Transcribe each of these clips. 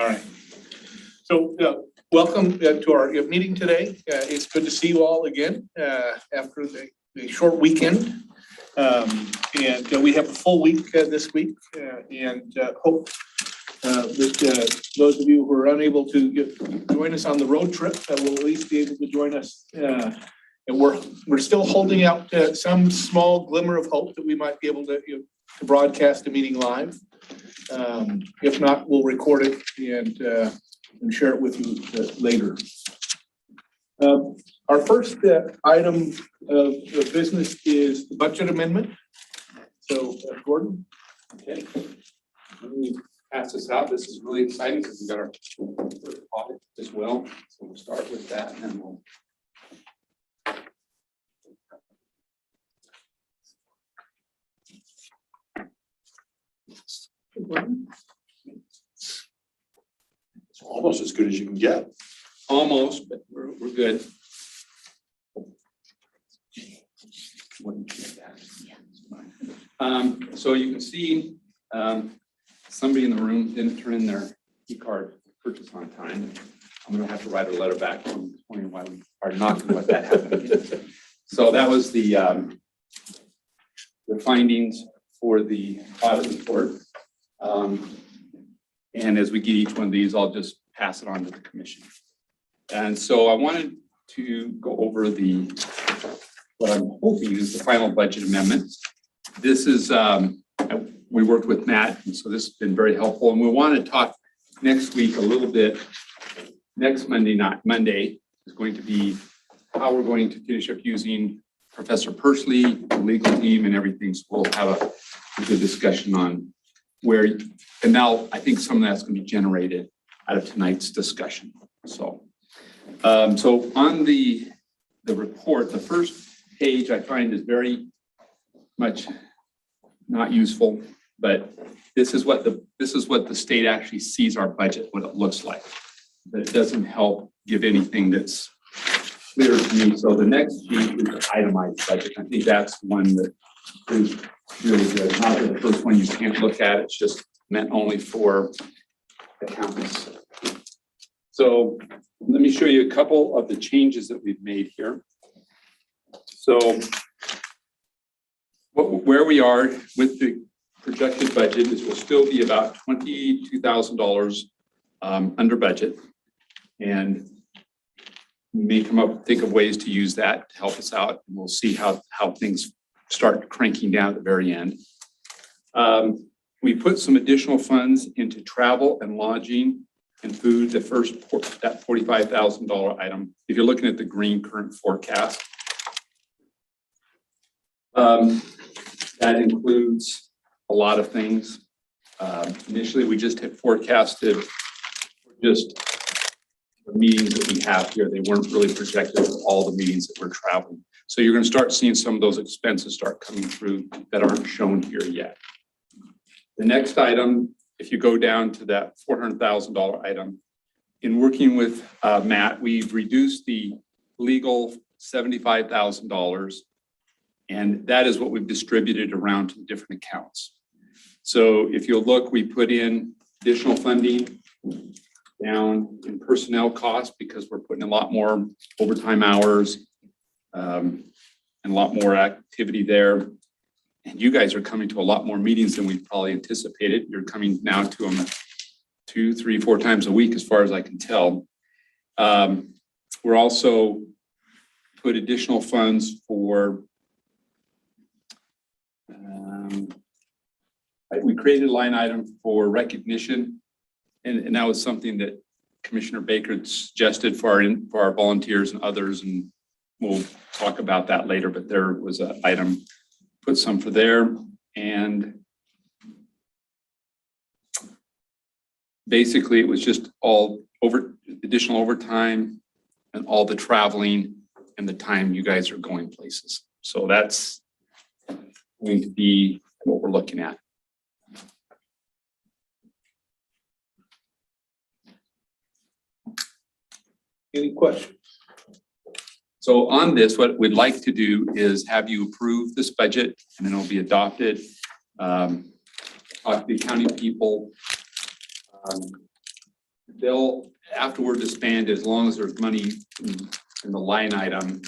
right. So welcome to our meeting today. It's good to see you all again after the short weekend. And we have a full week this week and hope that those of you who are unable to join us on the road trip will at least be able to join us. And we're still holding out some small glimmer of hope that we might be able to broadcast the meeting live. If not, we'll record it and share it with you later. Our first item of business is the budget amendment. So, Gordon. Okay. Let me pass this out. This is really exciting because we got our first audit as well. So we'll start with that and then we'll. It's almost as good as you can get. Almost, but we're good. So you can see somebody in the room didn't turn in their e-card purchase on time. I'm going to have to write a letter back to them explaining why we are not going to let that happen again. So that was the findings for the audit report. And as we get each one of these, I'll just pass it on to the commission. And so I wanted to go over what I'm hoping is the final budget amendment. This is, we worked with Matt, and so this has been very helpful. And we want to talk next week a little bit. Next Monday is going to be how we're going to finish up using Professor Persley, the legal team, and everything. So we'll have a good discussion on where, and now I think some of that's going to be generated out of tonight's discussion. So, so on the report, the first page I find is very much not useful, but this is what the state actually sees our budget, what it looks like. But it doesn't help give anything that's clear to me. So the next sheet is the itemized budget. I think that's the one that is really good. Not that the first one you can't look at, it's just meant only for accountants. So let me show you a couple of the changes that we've made here. So where we are with the projected budget is we'll still be about $22,000 under budget. And we may think of ways to use that to help us out. And we'll see how things start cranking down at the very end. We put some additional funds into travel and lodging and food, that $45,000 item. If you're looking at the green current forecast, that includes a lot of things. Initially, we just had forecasted just the meetings that we have here. They weren't really projected for all the meetings that we're traveling. So you're going to start seeing some of those expenses start coming through that aren't shown here yet. The next item, if you go down to that $400,000 item, in working with Matt, we've reduced the legal $75,000, and that is what we've distributed around to the different accounts. So if you'll look, we put in additional funding down in personnel costs because we're putting a lot more overtime hours and a lot more activity there. And you guys are coming to a lot more meetings than we probably anticipated. You're coming now to them 2, 3, 4 times a week, as far as I can tell. We're also put additional funds for, we created a line item for recognition. And that was something that Commissioner Baker suggested for our volunteers and others. And we'll talk about that later, but there was an item, put some for there. And basically it was just all additional overtime and all the traveling and the time you guys are going places. So that's going to be what we're looking at. Any questions? So on this, what we'd like to do is have you approve this budget and then it'll be adopted. Talk to the accounting people. they'll, after we're disbanded, as long as there's money in the line item,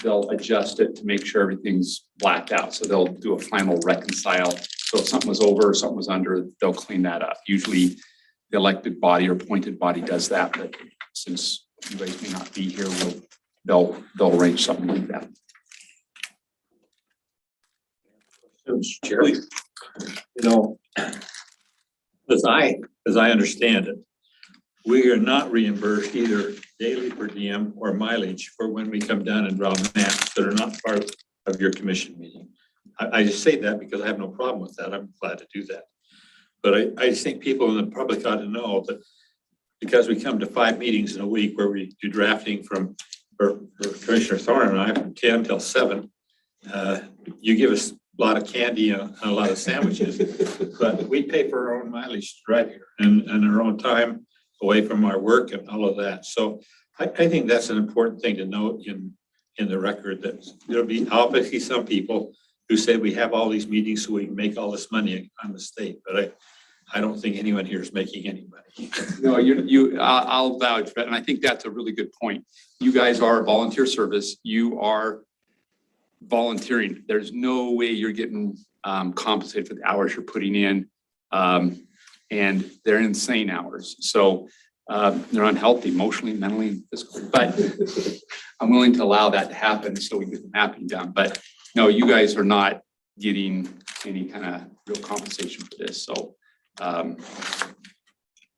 they'll adjust it to make sure everything's blacked out. So they'll do a final reconcile. So if something was over or something was under, they'll clean that up. Usually the elected body or appointed body does that, but since you guys may not be here, they'll arrange something like that. Chair, you know, as I understand it, we are not reimbursed either daily per diem or mileage for when we come down and draw maps that are not part of your commission meeting. I just say that because I have no problem with that. I'm glad to do that. But I just think people in the public ought to know that because we come to 5 meetings in a week where we do drafting for Commissioner Thorne and I from 10 till 7, you give us a lot of candy and a lot of sandwiches, but we pay for our own mileage to drive here and our own time away from our work and all of that. So I think that's an important thing to note in the record, that there'll be obviously some people who say we have all these meetings so we can make all this money on the state, but I don't think anyone here is making any money. No, I'll vouch for that. And I think that's a really good point. You guys are a volunteer service. You are volunteering. There's no way you're getting compensated for the hours you're putting in. And they're insane hours. So they're unhealthy, emotionally, mentally, physically, but I'm willing to allow that to happen so we can get the mapping done. But no, you guys are not getting any kind of real compensation for this. So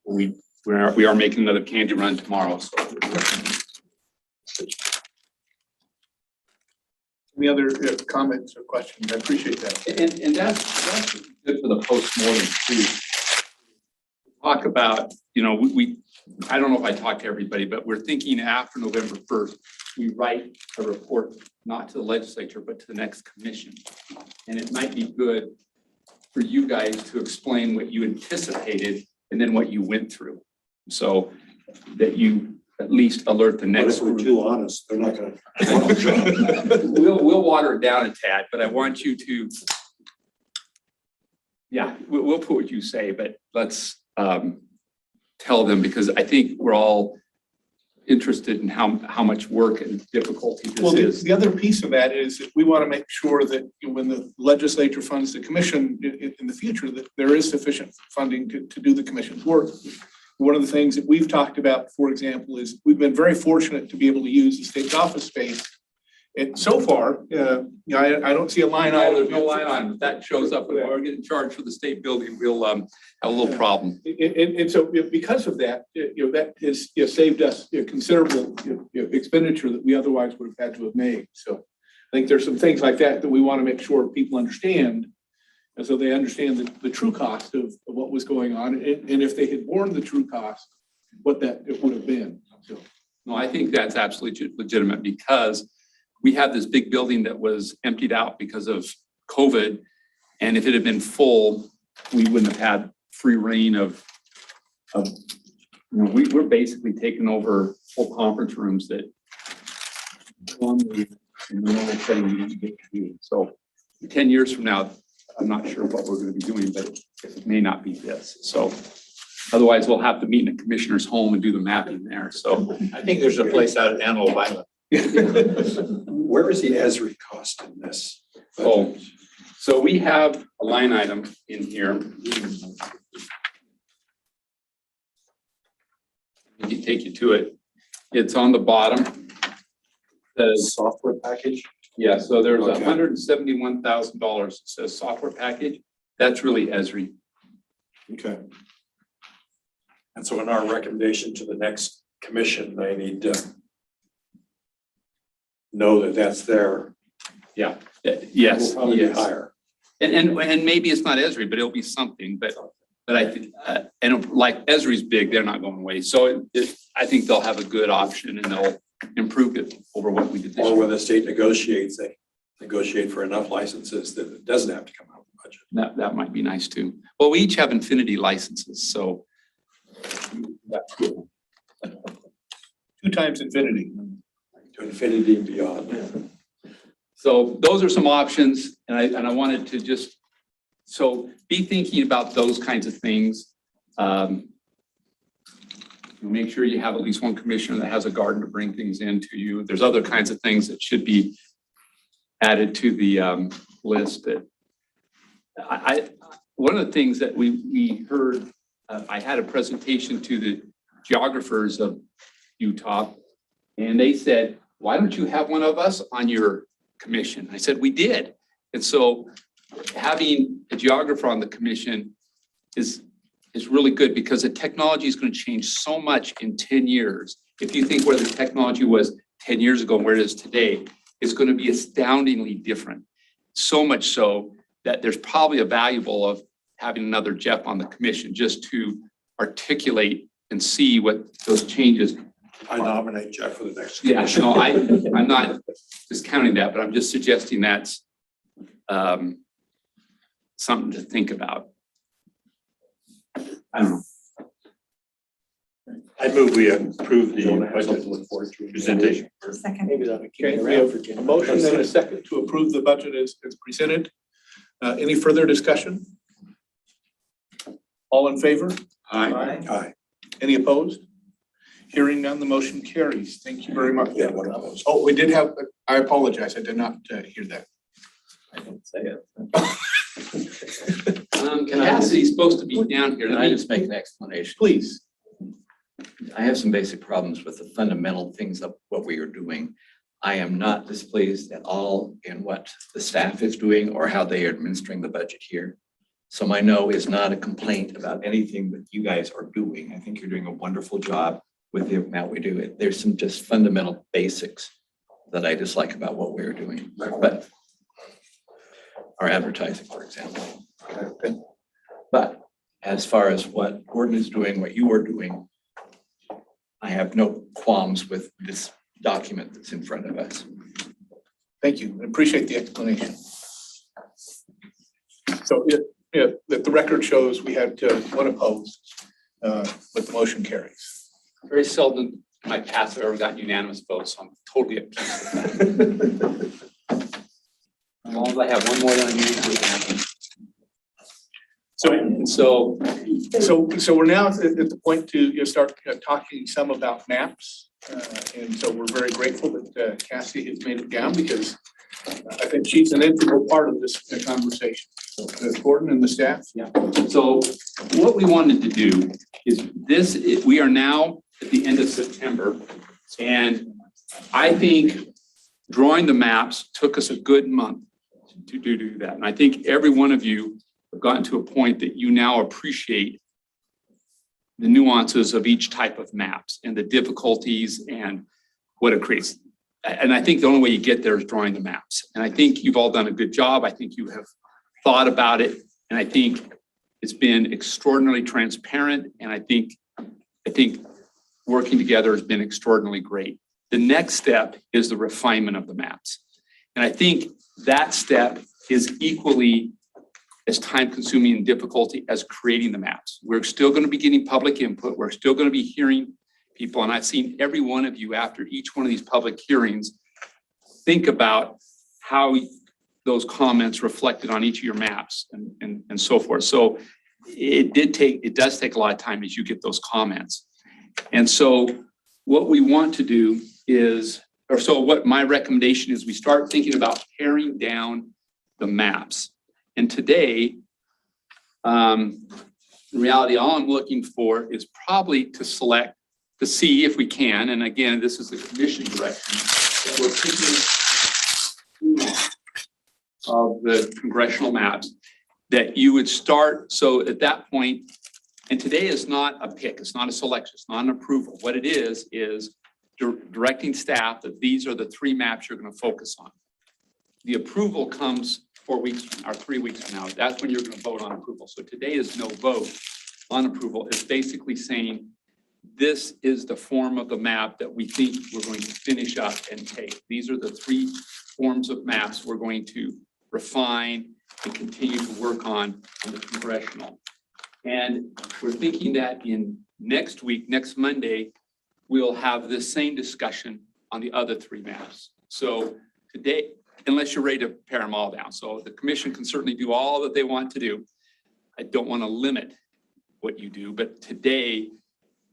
we are making another candy run tomorrow. So. Any other comments or questions? I appreciate that. And that's good for the postmortem too. Talk about, you know, I don't know if I talked to everybody, but we're thinking after November 1st, we write a report, not to the legislature, but to the next commission. And it might be good for you guys to explain what you anticipated and then what you went through. So that you at least alert the next But if we're too honest, they're not gonna. We'll water it down a tad, but I want you to, yeah, we'll put what you say, but let's tell them, because I think we're all interested in how much work and difficulty this is. The other piece of that is that we want to make sure that when the legislature funds the commission in the future, that there is sufficient funding to do the commission's work. One of the things that we've talked about, for example, is we've been very fortunate to be able to use the state's office space. And so far, I don't see a line item. There's no line item. If that shows up when we're getting charged for the state building, we'll have a little problem. And so because of that, that has saved us considerable expenditure that we otherwise would have had to have made. So I think there's some things like that we want to make sure people understand. And so they understand the true cost of what was going on. And if they had borne the true cost, what that it would have been. So. No, I think that's absolutely legitimate, because we had this big building that was emptied out because of COVID. And if it had been full, we wouldn't have had free reign of we're basically taking over full conference rooms that normally in the normal setting you didn't get to do. So 10 years from now, I'm not sure what we're going to be doing, but it may not be this. So otherwise we'll have to meet in a commissioner's home and do the mapping there. So I think there's a place out at Antelope Island. Where is the ESRI cost in this? Oh, so we have a line item in here. Let me take you to it. It's on the bottom. The Software package? yeah, so there's Okay. $171,000. It says software package. That's really ESRI. Okay. And so in our recommendation to the next commission, they need to know that that's there. Yeah. Yes. Will probably be Yes. higher. And maybe it's not ESRI, but it'll be something. But I think and like ESRI's big, they're not going away. So I think they'll have a good option and they'll improve it over what we did this Or year. when the state negotiates, they negotiate for enough licenses that it doesn't have to come out of the budget. That might be nice too. Well, we each have infinity licenses, so that's cool. 2 times infinity. To infinity and beyond. So those are some options, and I wanted to just, so be thinking about those kinds of things. Make sure you have at least one commissioner that has a garden to bring things into you. There's other kinds of things that should be added to the list. That one of the things that we heard, I had a presentation to the geographers of Utah, and they said, why don't you have one of us on your commission? I said, we did. And so having a geographer on the commission is really good, because the technology is going to change so much in 10 years. If you think where the technology was 10 years ago and where it is today, it's going to be astoundingly different. So much so that there's probably a valuable of having another Jeff on the commission just to articulate and see what those changes. I nominate Jeff for the next. Yeah, no, I'm not discounting that, but I'm just suggesting that's something to think about. I don't know. I move we approve the budget presentation. Second. Okay, we have a motion and a second to approve the budget as presented. Any further discussion? All in favor? Aye. Aye. Any opposed? Hearing none, the motion carries. Thank you very much. Yeah, one of those. Oh, we did have, I apologize, I did not hear that. I didn't say it. Cassie's supposed to be down here. Can I just make an explanation? Please. I have some basic problems with the fundamental things of what we are doing. I am not displeased at all in what the staff is doing or how they are administering the budget here. So my no is not a complaint about anything that you guys are doing. I think you're doing a wonderful job with the amount we do. There's some just fundamental basics that I dislike about what we're doing, but our advertising, for example. But as far as what Gordon is doing, what you are doing, I have no qualms with this document that's in front of us. Thank you. I appreciate the explanation. So if the record shows we had one opposed, but the motion carries. Very seldom in my past have ever gotten unanimous votes, so I'm totally at peace with that. As long as I have one more than I usually have. So we're now at the point to start talking some about maps. And so we're very grateful that Cassie has made it down, because I think she's an integral part of this conversation. So Gordon and the staff. Yeah. So what we wanted to do is we are now at the end of September, and I think drawing the maps took us a good month to do that. And I think every one of you have gotten to a point that you now appreciate the nuances of each type of maps and the difficulties and what it creates. And I think the only way you get there is drawing the maps. And I think you've all done a good job. I think you have thought about it. And I think it's been extraordinarily transparent. And I think working together has been extraordinarily great. The next step is the refinement of the maps. And I think that step is equally as time consuming and difficulty as creating the maps. We're still going to be getting public input. We're still going to be hearing people. And I've seen every one of you after each one of these public hearings think about how those comments reflected on each of your maps and so forth. So it does take a lot of time as you get those comments. And so what we want to do is, what my recommendation is, we start thinking about paring down the maps. And today, in reality, all I'm looking for is probably to see if we can, and again, this is the commission direction, that we're picking of the congressional maps, that you would start, so at that point, and today is not a pick, it's not a selection, it's not an approval. What it is directing staff that these are the 3 maps you're going to focus on. The approval comes 4 weeks or 3 weeks from now. That's when you're going to vote on approval. So today is no vote on approval. It's basically saying this is the form of the map that we think we're going to finish up and take. These are the 3 forms of maps we're going to refine and continue to work on the congressional. And we're thinking that in next week, next Monday, we'll have this same discussion on the other 3 maps. So today, unless you're ready to pare them all down. So the commission can certainly do all that they want to do. I don't want to limit what you do, but today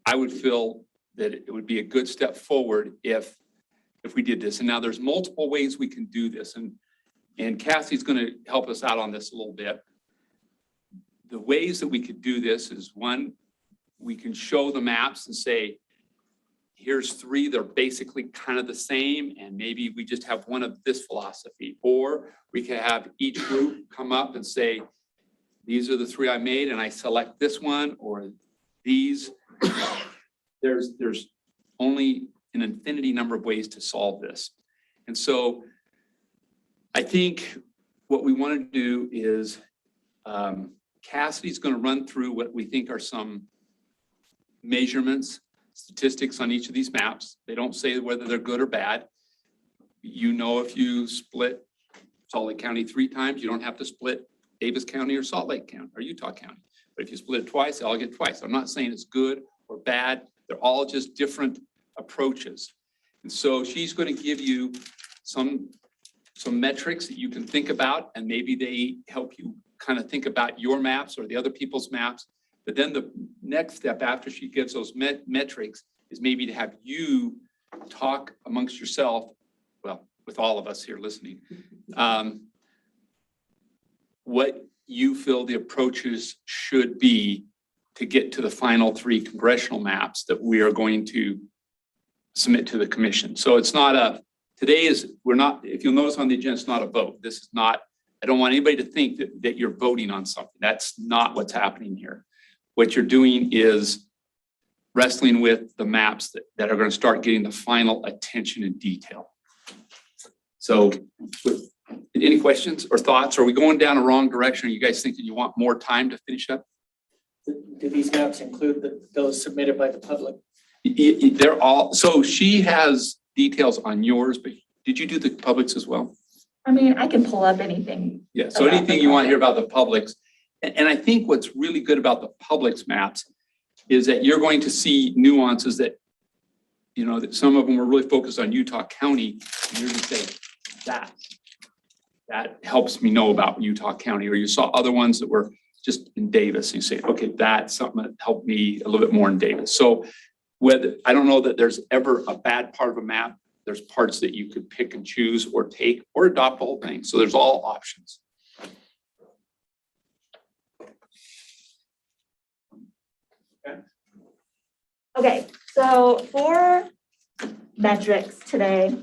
I would feel that it would be a good step forward if we did this. And now there's multiple ways we can do this. And Cassie's going to help us out on this a little bit. The ways that we could do this is, one, we can show the maps and say, here's three, they're basically kind of the same, and maybe we just have one of this philosophy. Or we can have each group come up and say, these are the three I made, and I select this one or these. There's only an infinity number of ways to solve this. And so I think what we want to do is Cassidy's going to run through what we think are some measurements, statistics on each of these maps. They don't say whether they're good or bad. You know, if you split Salt Lake County 3 times, you don't have to split Davis County or Salt Lake County or Utah County. But if you split it twice, they all get twice. I'm not saying it's good or bad. They're all just different approaches. And so she's going to give you some metrics that you can think about, and maybe they help you kind of think about your maps or the other people's maps. But then the next step after she gives those metrics is maybe to have you talk amongst yourself, well, with all of us here listening, what you feel the approaches should be to get to the final 3 congressional maps that we are going to submit to the commission. So it's not a, today is, we're not, if you'll notice on the agenda, it's not a vote. This is not, I don't want anybody to think that you're voting on something. That's not what's happening here. What you're doing is wrestling with the maps that are going to start getting the final attention and detail. So any questions or thoughts? Are we going down a wrong direction? Are you guys thinking you want more time to finish up? Do these maps include those submitted by the public? They're all, so she has details on yours, but did you do the publics as well? I mean, I can pull up anything. Yeah, so anything you want to hear about the publics. And I think what's really good about the publics maps is that you're going to see nuances that, you know, that some of them are really focused on Utah County. And you're going to say, that helps me know about Utah County. Or you saw other ones that were just in Davis. And you say, okay, that's something that helped me a little bit more in Davis. So whether, I don't know that there's ever a bad part of a map. There's parts that you could pick and choose or take or adopt the whole thing. So there's all options. Okay, so for metrics today,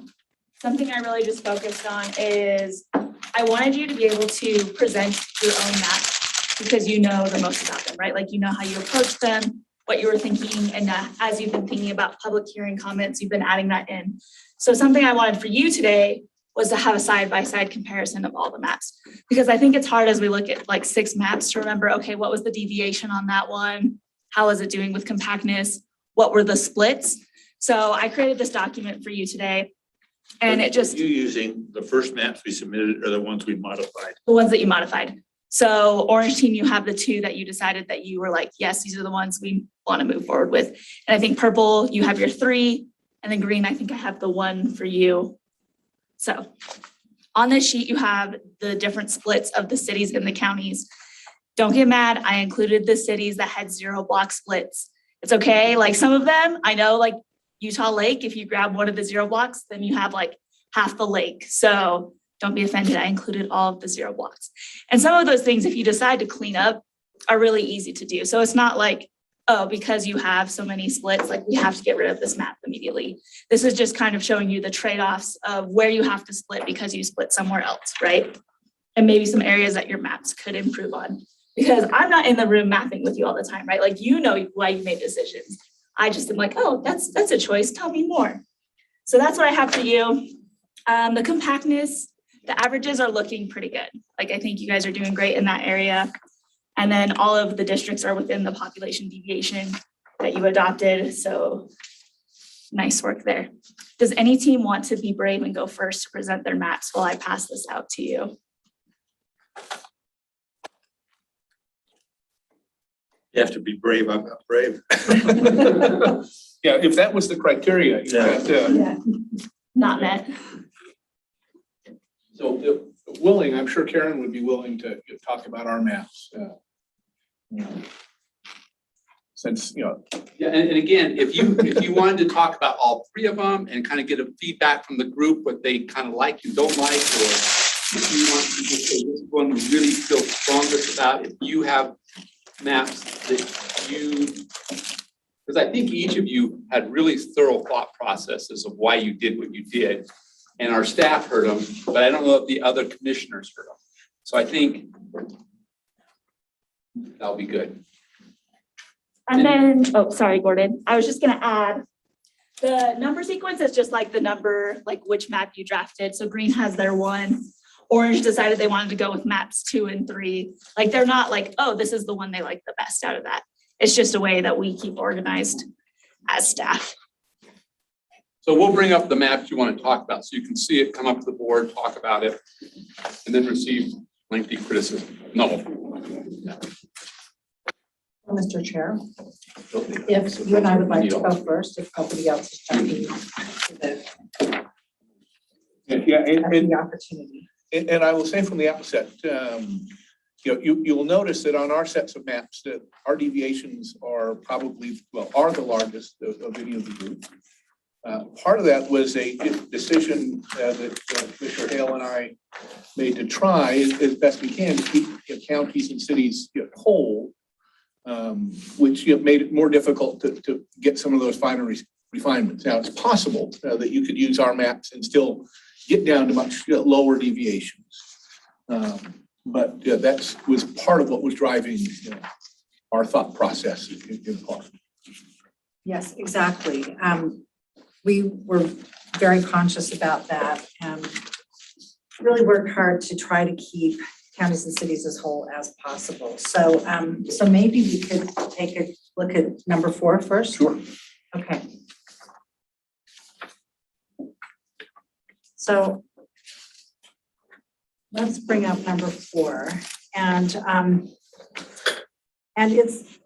something I really just focused on is I wanted you to be able to present your own maps because you know the most about them, right? Like you know how you approach them, what you were thinking, and as you've been thinking about public hearing comments, you've been adding that in. So something I wanted for you today was to have a side-by-side comparison of all the maps, because I think it's hard as we look at like 6 maps to remember, okay, what was the deviation on that one? How is it doing with compactness? What were the splits? So I created this document for you today, and it just— You using the first maps we submitted or the ones we modified? the ones that you modified. So orange team, you have the 2 that you decided that you were like, yes, these are the ones we want to move forward with. And I think purple, you have your 3, and then green, I think I have the 1 for you. So on this sheet, you have the different splits of the cities and the counties. Don't get mad. I included the cities that had 0 block splits. It's okay. Like some of them, I know, like Utah Lake, if you grab one of the 0 blocks, then you have like half the lake. So don't be offended. I included all of the 0 blocks. And some of those things, if you decide to clean up, are really easy to do. So it's not like, oh, because you have so many splits, like we have to get rid of this map immediately. This is just kind of showing you the trade-offs of where you have to split because you split somewhere else, right? And maybe some areas that your maps could improve on. Because I'm not in the room mapping with you all the time, right? Like, you know why you made decisions. I just am like, oh, that's a choice. Tell me more. So that's what I have for you. The compactness, the averages are looking pretty good. Like, I think you guys are doing great in that area. And then all of the districts are within the population deviation that you adopted. So nice work there. Does any team want to be brave and go first to present their maps while I pass this out to you? You have to be brave. I'm not brave. Yeah, if that was the criteria, you had to. Yeah, not met. So if willing, I'm sure Karen would be willing to talk about our maps. since, you know, Yeah, and again, if you wanted to talk about all three of them and kind of get a feedback from the group, what they kind of like and don't like, or if you want to just say this one we really feel strongest about, if you have maps that you, because I think each of you had really thorough thought processes of why you did what you did. And our staff heard them, but I don't know if the other commissioners heard them. So I think that'll be good. And then, oh, sorry, Gordon, I was just gonna add, the number sequence is just like the number, like which map you drafted. So green has their 1. Orange decided they wanted to go with maps 2 and 3. Like, they're not like, oh, this is the one they like the best out of that. It's just a way that we keep organized as staff. So we'll bring up the maps you want to talk about, so you can see it, come up to the board, talk about it, and then receive lengthy criticism. No. Mr. Chair, if you and I would like to go first, if nobody else is jumping to the opportunity. and I will say from the outset, you know, you will notice that on our sets of maps that our deviations are probably, well, are the largest of any of the group. Part of that was a decision that Commissioner Hale and I made to try as best we can to keep, you know, counties and cities, you know, whole, which, you know, made it more difficult to get some of those finer refinements. Now, it's possible that you could use our maps and still get down to much, you know, lower deviations. But yeah, that was part of what was driving, you know, our thought process in part. Yes, exactly. We were very conscious about that and really worked hard to try to keep counties and cities as whole as possible. So, so maybe we could take a look at number 4 first. Sure. Okay. So let's bring up number 4, and it's,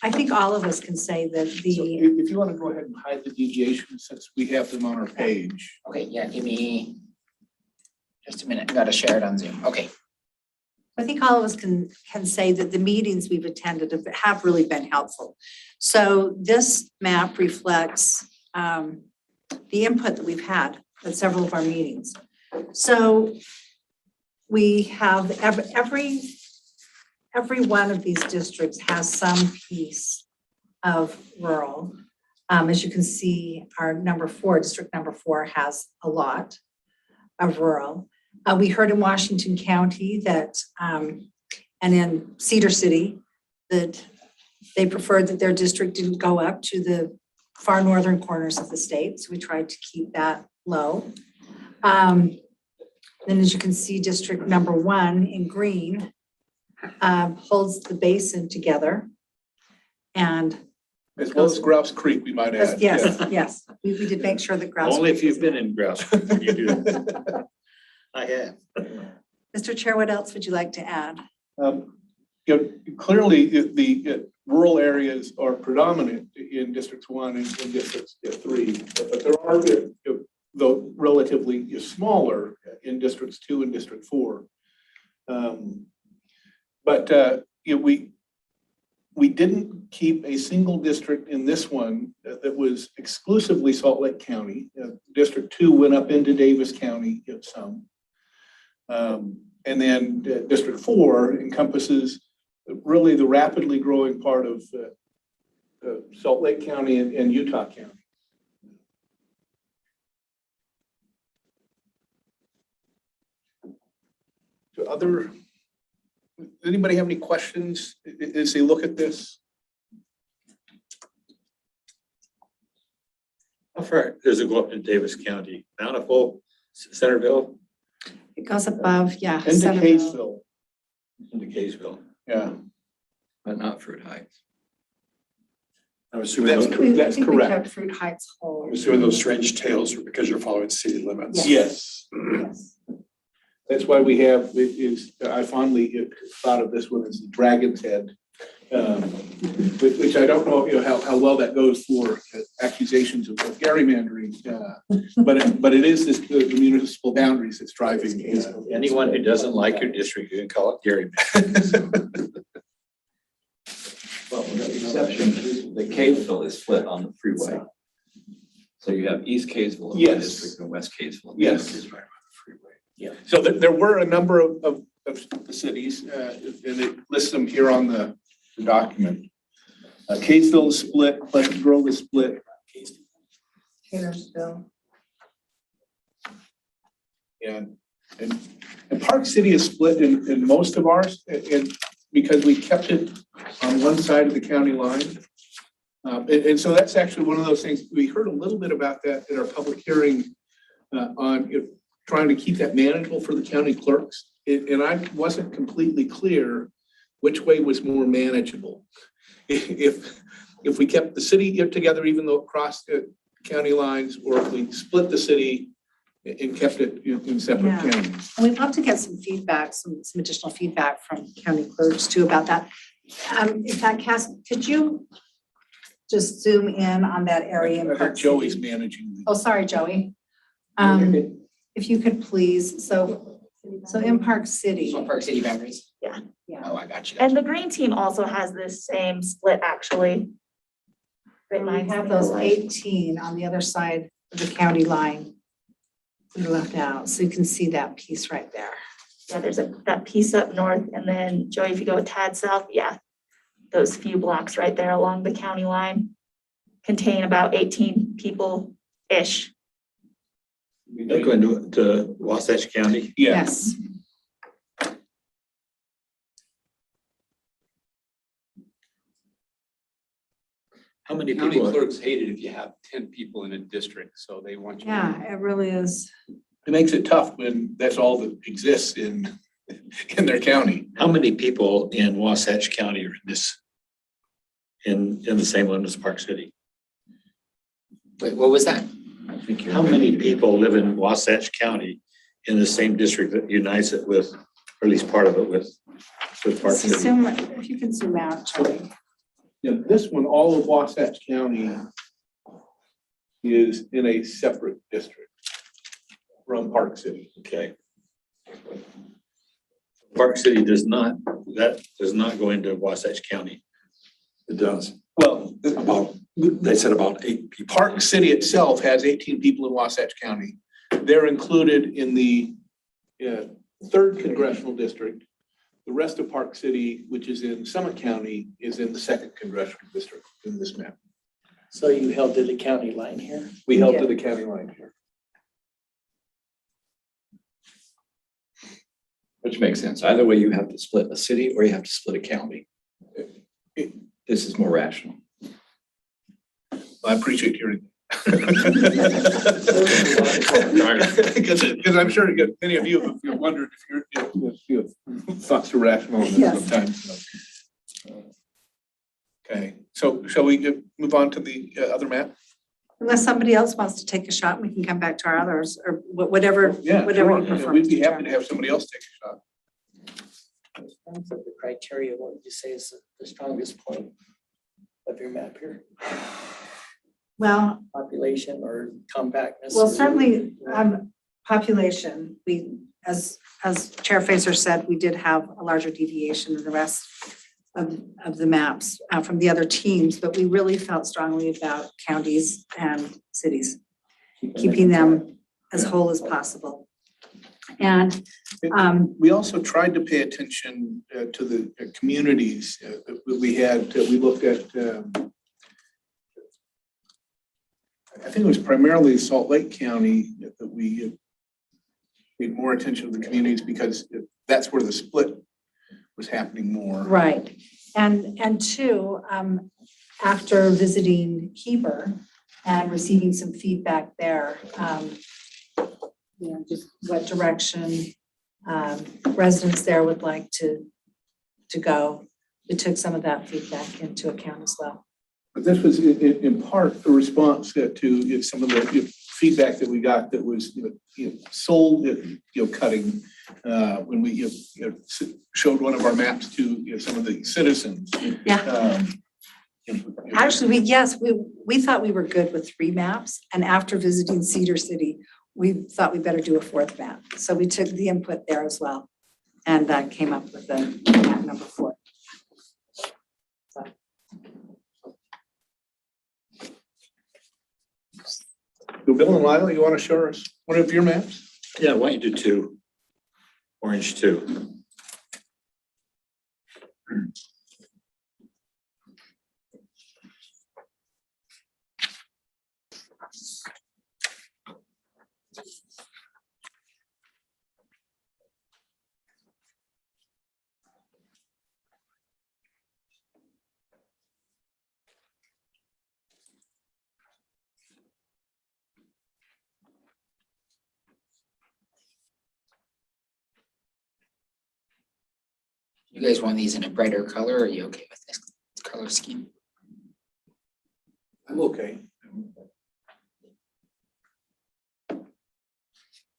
I think all of us can say that So the, if you want to go ahead and hide the deviations, since we have them on our page. Okay, yeah, give me just a minute. Got to share it on Zoom. Okay. I think all of us can say that the meetings we've attended have really been helpful. So this map reflects the input that we've had at several of our meetings. So we have every one of these districts has some piece of rural. As you can see, our number 4, district number 4 has a lot of rural. We heard in Washington County that, and in Cedar City, that they preferred that their district didn't go up to the far northern corners of the state. So we tried to keep that low. Then as you can see, district number 1 in green holds the basin together. And As well as Grouse Creek, we might add. yes, yes, we did make sure that Grouse. Only if Creek you've been in Grouse. You do. I have. Mr. Chair, what else would you like to add? You know, clearly the rural areas are predominant in districts 1 and in districts 3, but there are, though relatively smaller in districts 2 and district 4. But you know, we didn't keep a single district in this one that was exclusively Salt Lake County. District 2 went up into Davis County, some. And then District 4 encompasses really the rapidly growing part of Salt Lake County and Utah County. So anybody have any questions as they look at this? How far does it go up in Davis County? Bountiful, Centerville, It goes above, yeah. Into Centerville. Kaysville, into Kaysville? yeah. But not Fruit Heights. I'm assuming That's those, That's I think we correct. kept Fruit Heights whole. I'm assuming those strange tales are because you're following city limits. Yes. Yes. That's why we have, I fondly thought of this one as the Dragon's Head, which I don't know, how well that goes for accusations of gerrymandering. But it is the municipal boundaries that's driving. Anyone who doesn't like your district, you can call it Gary. Well, with the exception, the Kaysville is split on the freeway. So you have East Kaysville in one Yes. district and West Kaysville. Yes. Right on the freeway. So there were a number of the cities, and it lists them here on the document. Kaysville is split, Pleasant Grove is split. Taylorsville. And Park City is split in most of ours, and because we kept it on one side of the county line. And so that's actually one of those things, we heard a little bit about that at our public hearing on trying to keep that manageable for the county clerks. And I wasn't completely clear which way was more manageable. If we kept the city together, even though it crossed the county lines, or if we split the city and kept it in separate Yeah. counties. And we'd love to get some feedback, some additional feedback from county clerks too about that. In fact, Cass, could you just zoom in on that area? in I Park heard Joey's City? managing. Oh, sorry, Joey. If you could please, so in Park City. So Park City boundaries. Yeah. Oh, I got you. And the green team also has this same split, actually. Great We minds have think those alike. 18 on the other side of the county line. We left out, so you can see that piece right there. Yeah, there's that piece up north, and then Joey, if you go a tad south, yeah. Those few blocks right there along the county line contain about 18 people-ish. They're going to Wasatch County. Yeah, Yes. How many County people? clerks hate it if you have 10 people in a district, so they want you. Yeah, it really is. it makes it tough when that's all that exists in their county. How many people in Wasatch County are in this? In the same one as Park City? Wait, what was that? I think you're. How many people live in Wasatch County in the same district that unites it with, or at least part of it with Park City? Zoom, if you can zoom out, Joey. Yeah, this one, all of Wasatch County is in a separate district from Park City. Okay. Park City does not go into Wasatch County. It does. Well, They said about 8 people. Park City itself has 18 people in Wasatch County. They're included in the 3rd congressional district. The rest of Park City, which is in Summit County, is in the 2nd congressional district in this map. So you held to the county line here? We held to the county line here. Which makes sense. Either way, you have to split a city or you have to split a county. This is more rational. I appreciate hearing. Because I'm sure many of you have wondered if your thoughts are rational Yes. sometimes. Okay, so shall we move on to the other map? Unless somebody else wants to take a shot, we can come back to our others, or whatever, Yeah, whatever you sure. prefer. We'd be Mr. happy Chairman. to have somebody else take a shot. In terms of the criteria, what would you say is the strongest point of your map here? Well, Population or compactness? well, or- certainly, population, as Chair Facer said, we did have a larger deviation than the rest of the maps from the other teams, but we really felt strongly about counties and cities, keeping them as whole as possible. And We also tried to pay attention to the communities that we had. We looked at, I think it was primarily Salt Lake County that we paid more attention to the communities because that's where the split was happening more. right, and two, after visiting Heber and receiving some feedback there, just what direction residents there would like to go. We took some of that feedback into account as well. But this was in part a response to some of the feedback that we got that was, soul, cutting when we showed one of our maps to some of the citizens. Yeah. Actually, we thought we were good with 3 maps, and after visiting Cedar City, we thought we better do a 4th map. So we took the input there as well, and came up with the map number 4. So Do Bill and Lila, you want to show us one of your maps? Yeah, why don't you do two? Orange two. You guys want these in a brighter color, or are you okay with this color scheme? I'm okay.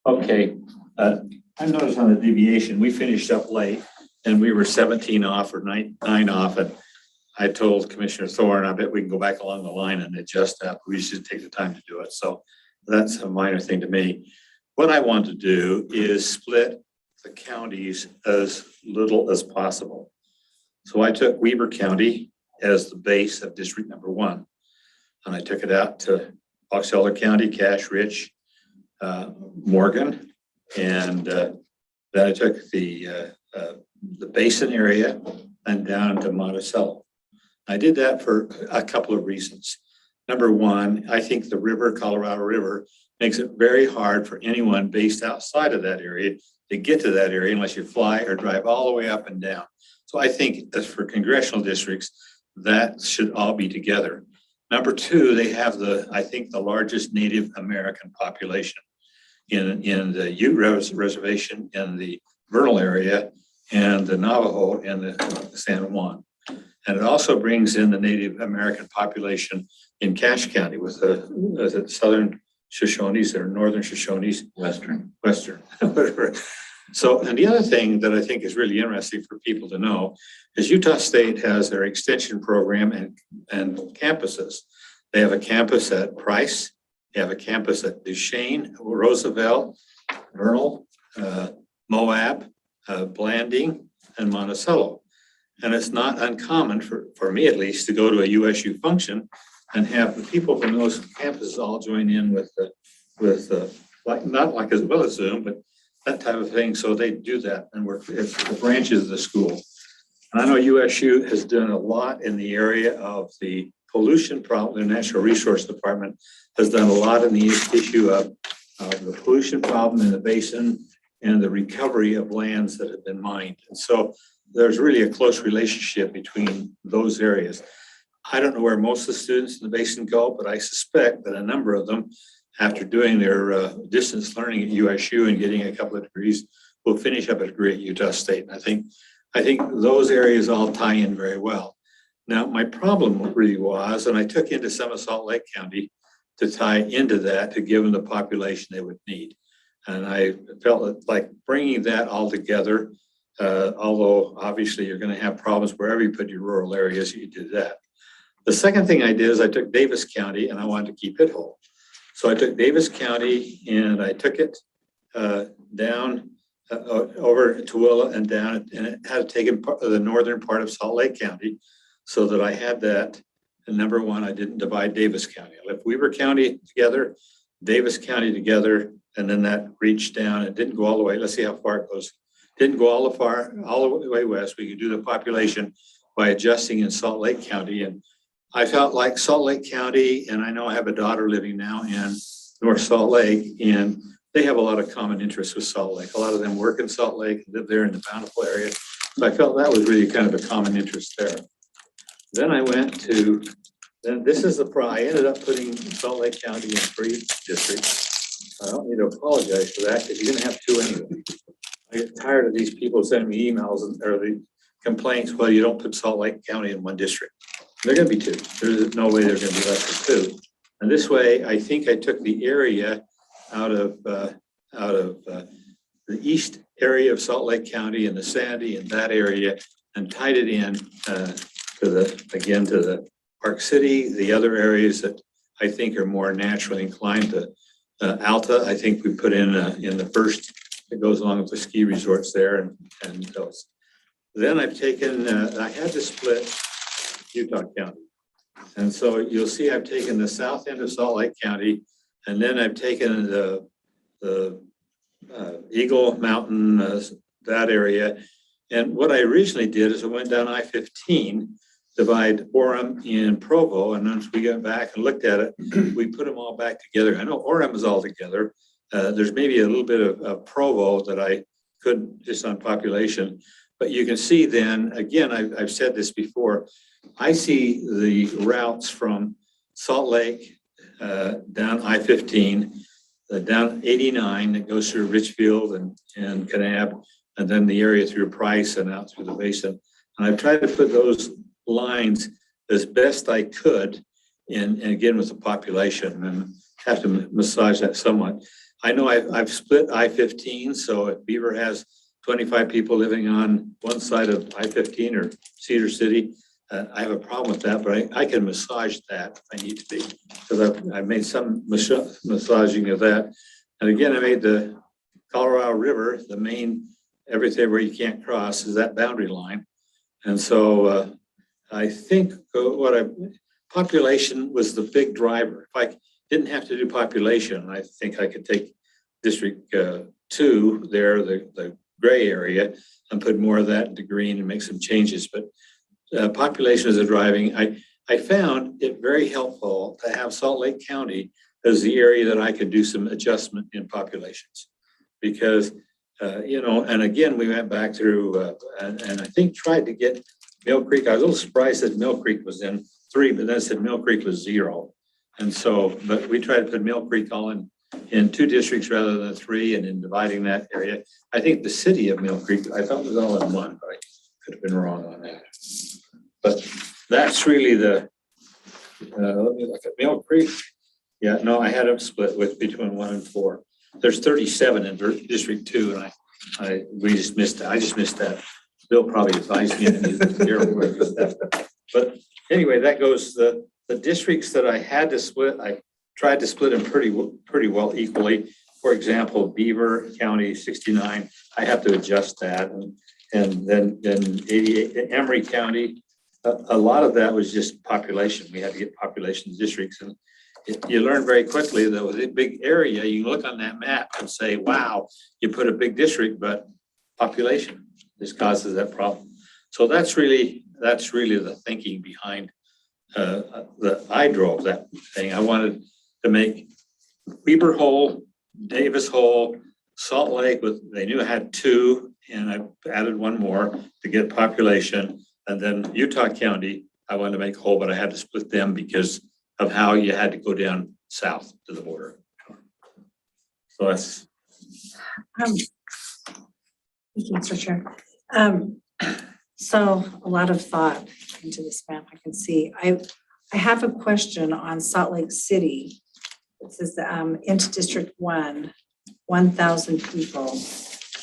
Okay, I noticed on the deviation, we finished up late and we were 17 off or nine off. And I told Commissioner Thorne, I bet we can go back along the line and adjust that. We should take the time to do it. So that's a minor thing to me. What I want to do is split the counties as little as possible. So I took Weber County as the base of District Number 1. And I took it out to Fox Elder County, Cache Rich, Morgan, and then I took the Basin area and down to Monticello. I did that for a couple of reasons. Number one, I think the river, Colorado River, makes it very hard for anyone based outside of that area to get to that area unless you fly or drive all the way up and down. So I think as for congressional districts, that should all be together. Number two, they have I think the largest Native American population in the Ute Reservation, in the Vernal area, and the Navajo and the San Juan. And it also brings in the Native American population in Cache County with the southern Shoshones or northern Shoshones. Western, whatever. So, and the other thing that I think is really interesting for people to know is Utah State has their extension program and campuses. They have a campus at Price, they have a campus at Duchesne, Roosevelt, Vernal, Moab, Blanding, and Monticello. And it's not uncommon for me at least to go to a USU function and have the people from those campuses all join in with like, not like as well as Zoom, but that type of thing. So they do that and it's the branches of the school. And I know USU has done a lot in the area of the pollution problem. The Natural Resource Department has done a lot in the issue of the pollution problem in the basin and the recovery of lands that have been mined. And so there's really a close relationship between those areas. I don't know where most of the students in the basin go, but I suspect that a number of them, after doing their distance learning at USU and getting a couple of degrees, will finish up a degree at Utah State. And I think those areas all tie in very well. Now, my problem really was, and I took into some of Salt Lake County to tie into that to give them the population they would need. And I felt like bringing that all together, although obviously you're going to have problems wherever you put your rural areas, you do that. The second thing I did is I took Davis County and I wanted to keep it whole. So I took Davis County and I took it down over to Tooele and down, and it had taken the northern part of Salt Lake County so that I had that. And number one, I didn't divide Davis County. I left Weber County together, Davis County together, and then that reached down. It didn't go all the way. Let's see how far it goes. Didn't go all the way west. We could do the population by adjusting in Salt Lake County. And I felt like Salt Lake County, and I know I have a daughter living now in North Salt Lake, and they have a lot of common interests with Salt Lake. A lot of them work in Salt Lake, live there in the Bountiful area. So I felt that was really kind of a common interest there. Then I went to, then this is the problem. I ended up putting Salt Lake County in 3 districts. I don't need to apologize for that because you're gonna have 2 anyway. I get tired of these people sending me emails or the complaints, well, you don't put Salt Lake County in 1 district. They're gonna be 2. There's no way they're gonna be less than 2. And this way, I think I took the area out of the east area of Salt Lake County and the Sandy and that area and tied it in to the Park City, the other areas that I think are more naturally inclined to Alta. I think we put in the first, it goes along with the ski resorts there and those. Then I've taken, I had to split Utah County. And so you'll see I've taken the south end of Salt Lake County And then I've taken the Eagle Mountain, that area. And what I originally did is I went down I-15, divide Orem and Provo, and once we got back and looked at it, we put them all back together. I know Orem is all together. There's maybe a little bit of Provo that I couldn't just on population. But you can see then, again, I've said this before, I see the routes from Salt Lake down I-15, down 89 that goes through Richfield and Kanab, and then the area through Price and out through the basin. And I've tried to put those lines as best I could and again with the population, and have to massage that somewhat. I know I've split I-15, so if Beaver has 25 people living on one side of I-15 or Cedar City, I have a problem with that, but I can massage that if I need to be. So I've made some massaging of that. And again, I made the Colorado River, the main, everything where you can't cross is that boundary line. And so I think population was the big driver. If I didn't have to do population, I think I could take District 2 there, the gray area, and put more of that into green and make some changes. But population is a driving. I found it very helpful to have Salt Lake County as the area that I could do some adjustment in populations. Because, and again, we went back through and I think tried to get Mill Creek. I was a little surprised that Mill Creek was in 3, but then said Mill Creek was 0. And so, but we tried to put Mill Creek all in 2 districts rather than 3, and in dividing that area. I think the city of Mill Creek, I thought was all in 1, but I could have been wrong on that. But that's really let me look at Mill Creek. Yeah, no, I had them split between 1 and 4. There's 37 in District 2, and we just missed that. I just missed that. Bill probably advised me that. But anyway, that goes the districts that I had to split. I tried to split them pretty well equally. For example, Beaver County 69, I have to adjust that, and then 88 Emory County. A lot of that was just population. We had to get population districts, and you learn very quickly that with a big area, you look on that map and say, wow, you put a big district, but population just causes that problem. So that's really the thinking behind I drove that thing. I wanted to make Weber whole, Davis whole, Salt Lake they knew I had 2, and I added 1 more to get population. And then Utah County, I wanted to make whole, but I had to split them because of how you had to go down south to the border. So that's. Thank you, Mr. Chair. So a lot of thought into this map, I can see. I have a question on Salt Lake City. It says into District 1, 1,000 people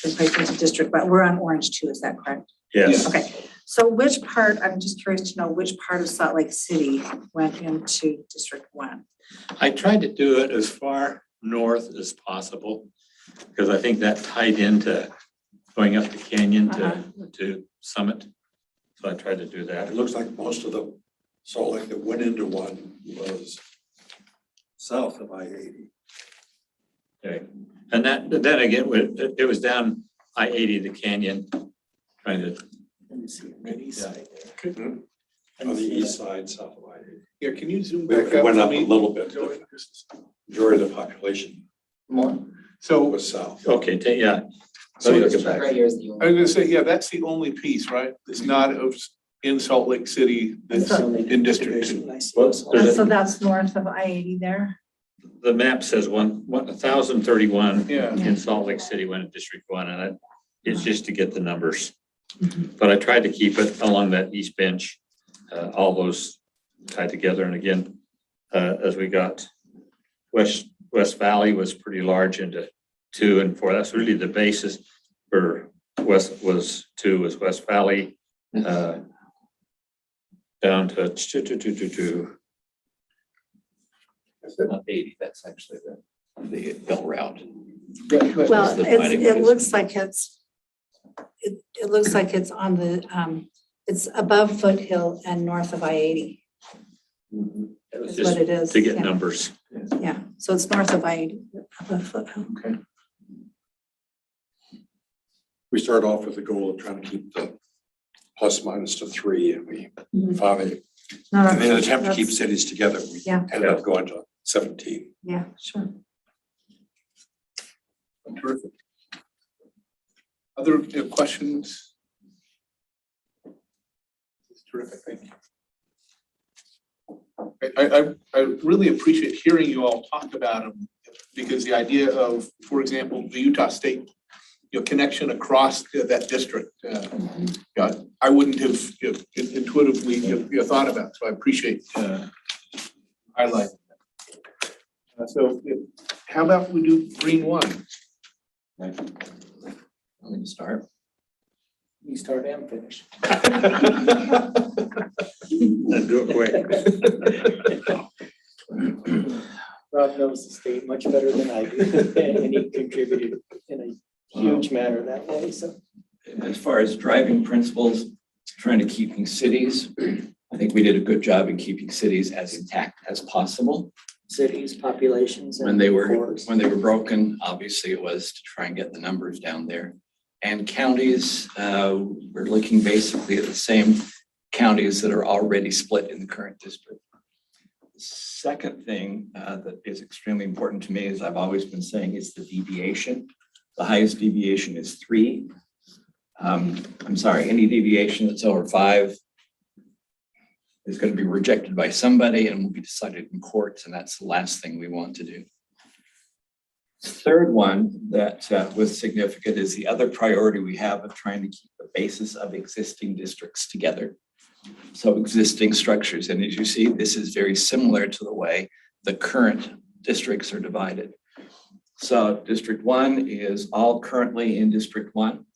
been placed into District, but we're on Orange 2, is that correct? Yes. Okay, so which part, I'm just curious to know which part of Salt Lake City went into District 1? I tried to do it as far north as possible because I think that tied into going up the canyon to Summit. So I tried to do that. It looks like most of the Salt Lake that went into 1 was south of I-80. Okay. And then again, it was down I-80, the canyon, trying to. Let me see, maybe side there. On the east side, south of I-80. Yeah, can you zoom back It up? went for up a me? little bit. Majority of the population More. So was south. Okay, yeah. So Let me look This at that. right here is the I was only. gonna say, yeah, that's the only piece, right? It's not in Salt Lake City, that's in District 2. So that's north of I-80 there? The map says 1,031 Yeah. in Salt Lake City went in District 1, and it's just to get the numbers. But I tried to keep it along that east bench, all those tied together. And again, as we got West Valley was pretty large into 2 and 4. That's really the basis for West was 2 was West Valley, down to 2. That's not 80, that's actually the Bell Route. Well, the dividing it line. looks like it looks like it's on the, it's above Foothill and north of I-80. It was Is just what it is. to get yeah. numbers. Yeah, so it's north of I-80. Okay. We started off with the goal of trying to keep the plus minus to 3, and we finally, No, in an attempt to keep that's- cities together, we Yeah. ended up going to 17. Yeah, sure. Terrific. Other questions? Terrific, thank you. I really appreciate hearing you all talk about them, because the idea of, for example, the Utah State, connection across that district, I wouldn't have intuitively thought about, so I appreciate highlighting that. So how about we do green 1? I'm going to start. You start and finish. And do it quick. Rob knows the state much better than I do, and he contributed in a huge manner that way, so. As far as driving principles, trying to keeping cities, I think we did a good job in keeping cities as intact as possible. Cities, populations. When and they were cores. broken, obviously it was to try and get the numbers down there. And counties, we're looking basically at the same counties that are already split in the current district. The second thing that is extremely important to me, as I've always been saying, is the deviation. The highest deviation is 3. I'm sorry, any deviation that's over 5 is going to be rejected by somebody and will be decided in courts, and that's the last thing we want to do. Third one that was significant is the other priority we have of trying to keep the basis of existing districts together. So existing structures, and as you see, this is very similar to the way the current districts are divided. So District 1 is all currently in District 1.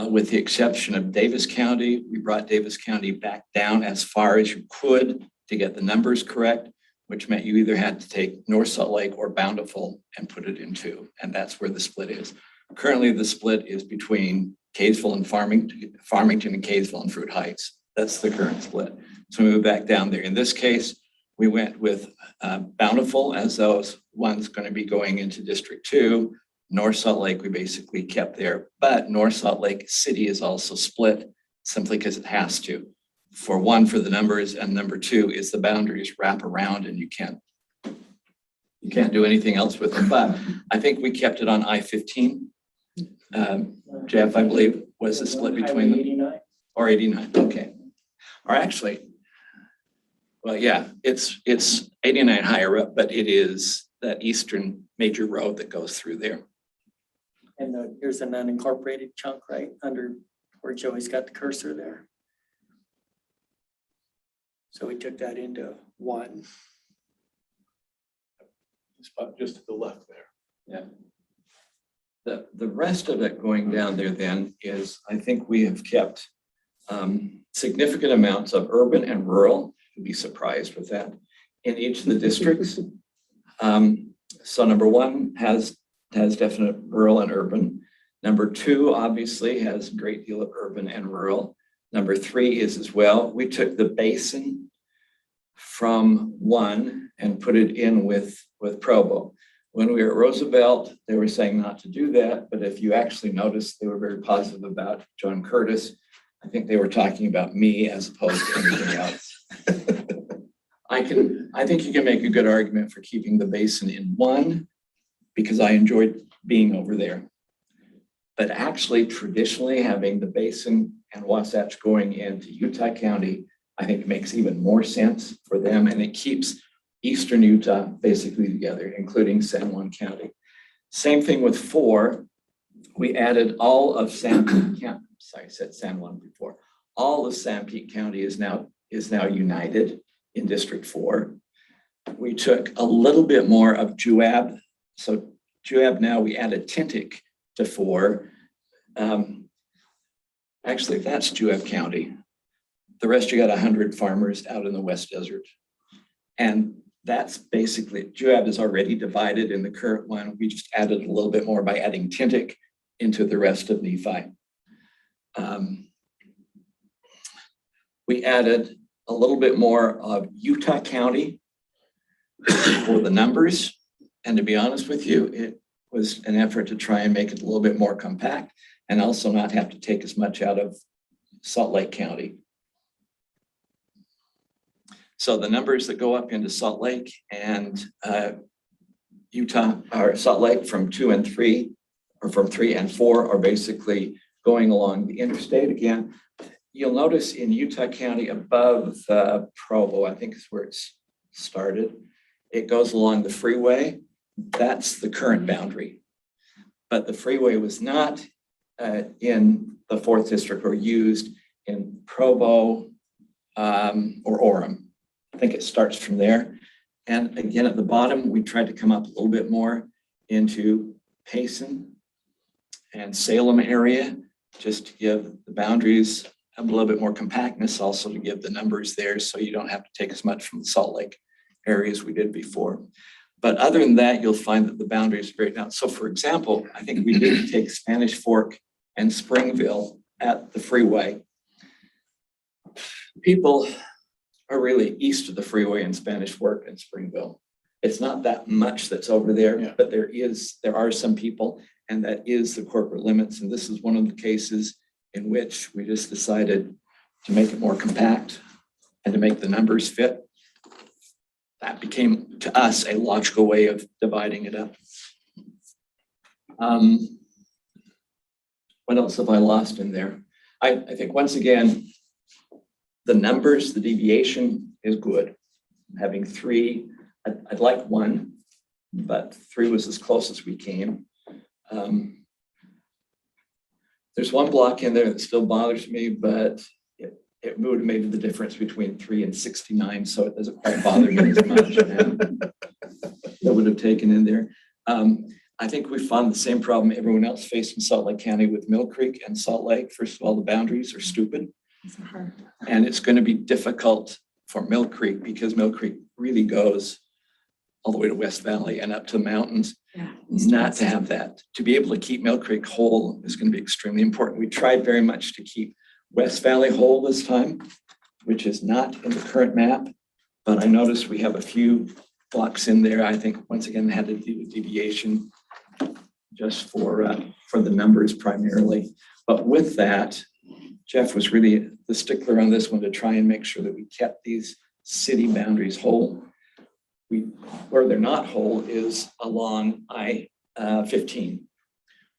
With the exception of Davis County, we brought Davis County back down as far as you could to get the numbers correct, which meant you either had to take North Salt Lake or Bountiful and put it in 2, and that's where the split is. Currently, the split is between Kaysville and Farmington and Kaysville and Fruit Heights. That's the current split. So we moved back down there. In this case, we went with Bountiful as those ones going to be going into District 2. North Salt Lake, we basically kept there, but North Salt Lake City is also split simply because it has to. For one, for the numbers, and number 2 is the boundaries wrap around and you can't do anything else with them. But I think we kept it on I-15. Jeff, I believe, was the split between them. 89. Or 89, okay. Or actually, well, yeah, it's 89 higher up, but it is that eastern major road that goes through there. And here's an unincorporated chunk right under where Joey's got the cursor there. So we took that into 1. Spot just to the left there. Yeah. The rest of it going down there then is, I think we have kept significant amounts of urban and rural. You'll be surprised with that in each of the districts. So number 1 has definite rural and urban. Number 2 obviously has a great deal of urban and rural. Number 3 is as well. We took the basin from 1 and put it in with Provo. When we were at Roosevelt, they were saying not to do that, but if you actually notice, they were very positive about John Curtis. I think they were talking about me as opposed to anything else. I think you can make a good argument for keeping the basin in 1 because I enjoyed being over there. But actually, traditionally, having the basin and Wasatch going into Utah County, I think makes even more sense for them, and it keeps eastern Utah basically together, including San Juan County. Same thing with 4. We added all of Sanpete County. Sorry, I said San Juan before. All of Sanpete County is now united in District 4. We took a little bit more of Juab. So Juab now we added Tintic to 4. Actually, that's Juab County. The rest, you got 100 farmers out in the West Desert. And that's basically, Juab is already divided in the current one. We just added a little bit more by adding Tintic into the rest of Nephi. We added a little bit more of Utah County for the numbers. And to be honest with you, it was an effort to try and make it a little bit more compact and also not have to take as much out of Salt Lake County. So the numbers that go up into Salt Lake and Utah, or Salt Lake from 2 and 3, or from 3 and 4 are basically going along the interstate again. You'll notice in Utah County above Provo, I think is where it's started. It goes along the freeway. That's the current boundary. But the freeway was not in the 4th district or used in Provo or Orem. I think it starts from there. And again, at the bottom, we tried to come up a little bit more into Payson and Salem area, just to give the boundaries a little bit more compactness, also to give the numbers there so you don't have to take as much from the Salt Lake area as we did before. But other than that, you'll find that the boundaries are very down. So for example, I think we did take Spanish Fork and Springville at the freeway. People are really east of the freeway in Spanish Fork and Springville. It's not that much that's over there, but there are some people, and that is the corporate limits. And this is one of the cases in which we just decided to make it more compact and to make the numbers fit. That became, to us, a logical way of dividing it up. What else have I lost in there? I think once again, the numbers, the deviation is good. Having 3, I'd like 1, but 3 was as close as we came. There's one block in there that still bothers me, but it would have made the difference between 3 and 69, so it doesn't quite bother me as much. That would have taken in there. I think we found the same problem everyone else faced in Salt Lake County with Mill Creek and Salt Lake. First of all, the boundaries are stupid. And it's going to be difficult for Mill Creek because Mill Creek really goes all the way to West Valley and up to the mountains. Not to have that. To be able to keep Mill Creek whole is going to be extremely important. We tried very much to keep West Valley whole this time, which is not in the current map, but I noticed we have a few blocks in there. I think once again had to do with deviation just for the numbers primarily. But with that, Jeff was really the stickler on this one to try and make sure that we kept these city boundaries whole. Where they're not whole is along I-15,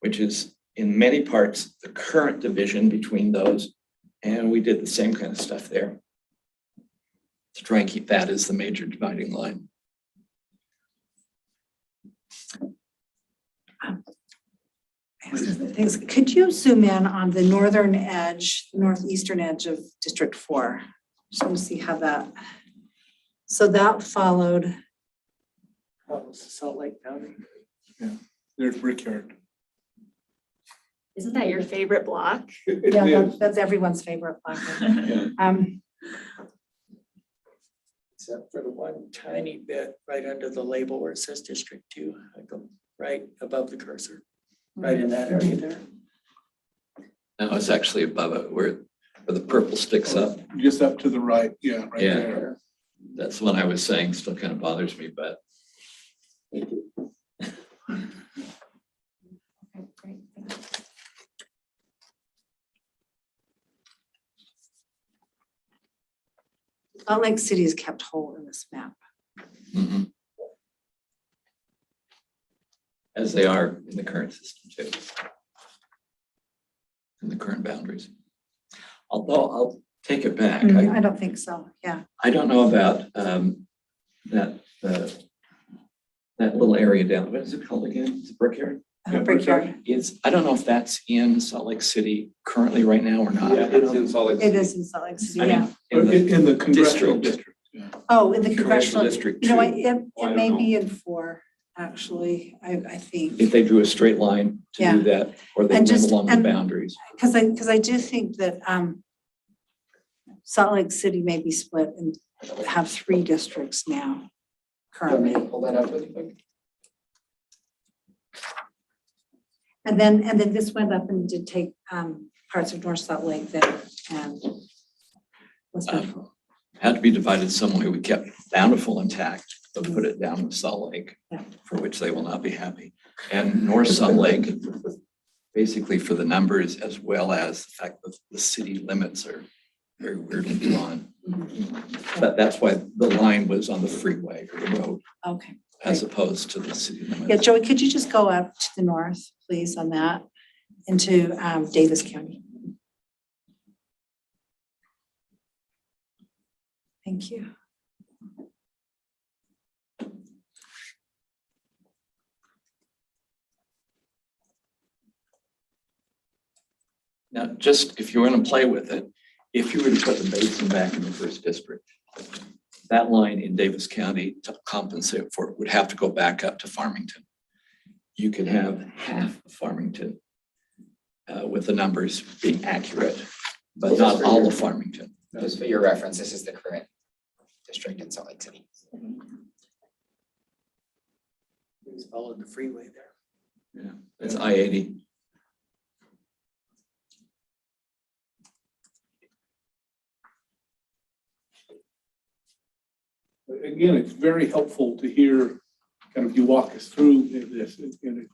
which is in many parts the current division between those. And we did the same kind of stuff there to try and keep that as the major dividing line. Thanks. Could you zoom in on the northern edge, northeastern edge of District 4? Just want to see how that, so that followed. Oh, it's the Salt Lake boundary. There's Brickyard. Isn't that your favorite block? Yeah, that's everyone's favorite block. Except for the one tiny bit right under the label where it says District 2, I go right above the cursor, right in that area there. No, it's actually above it where the purple sticks up. Just up to the right, right Yeah. there. That's what I was saying, still kind of bothers me, but Thank you. Okay, great. Salt Lake City is kept whole in this map. as they are in the current system too. In the current boundaries. Although I'll take it back. I don't think so, yeah. I don't know about that little area down, what is it called again? Is it Brickyard? Brickyard. I don't know if that's in Salt Lake City currently right now or not. Yeah, it's in Salt Lake It City. is in Salt Lake City, I yeah. mean, In the congressional district. Oh, in the Commercial congressional, District you know, 2. it I don't may know. be in 4, actually, I think. If they drew a straight line to Yeah. do that, or they And went just- along the and- boundaries. Because I do think that Salt Lake City may be split and have 3 districts now currently. Pull that up really quick. And then this went up and did take parts of North Salt Lake there and West Bend. Had to be divided some way. We kept Bountiful intact, They'll put it down with Salt Lake, Yeah. for which they will not be happy. And North Salt Lake, basically for the numbers as well as the fact that the city limits are very weirdly drawn. But that's why the line was on the freeway or the road Okay. as opposed to the city Yeah, limits. Joey, could you just go up to the north, please, on that, into Davis County? Thank you. Now, just if you want to play with it, if you were to put the basin back in the first district, that line in Davis County to compensate for it would have to go back up to Farmington. You could have half of Farmington with the numbers being accurate, but not all of Farmington. Just for your reference, this is the current district in Salt Lake City. Please follow the freeway there. Yeah, it's I-80. Again, it's very helpful to hear kind of you walk us through this, and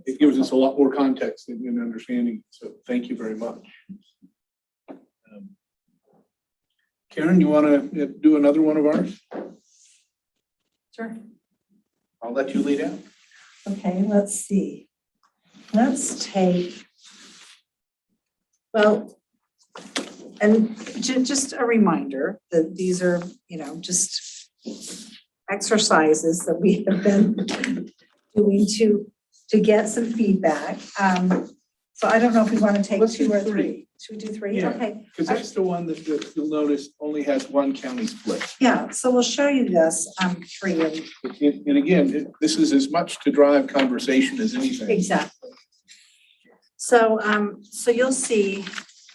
it gives us a lot more context and understanding. So thank you very much. Karen, you want to do another one of ours? Sure. I'll let you lead out. Okay, let's see. Let's take, well, and just a reminder that these are, just exercises that we have been doing to get some feedback. So I don't know if we want to take Let's 2 do or 3. 3. Should we do 3? Yeah. Okay. Because that's the one that you'll notice only has one county split. Yeah, so we'll show you this 3. And again, this is as much to drive conversation as anything. Exactly. So, so you'll see,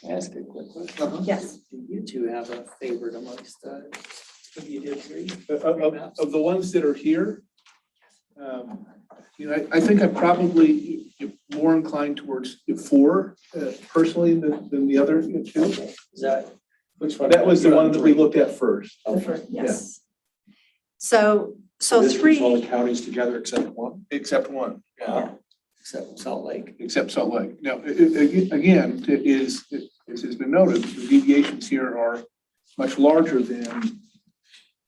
Can I ask a quick question? yes. Do you two have a favorite amongst if you did 3? Of the ones that are here, I think I'm probably more inclined towards 4 personally than the other 2. Is that which one? That was the one that we looked at first. Yes. So 3. All the counties together except one? Except one. Yeah. Except Salt Lake. Except Salt Lake. Now, again, as has been noted, the deviations here are much larger than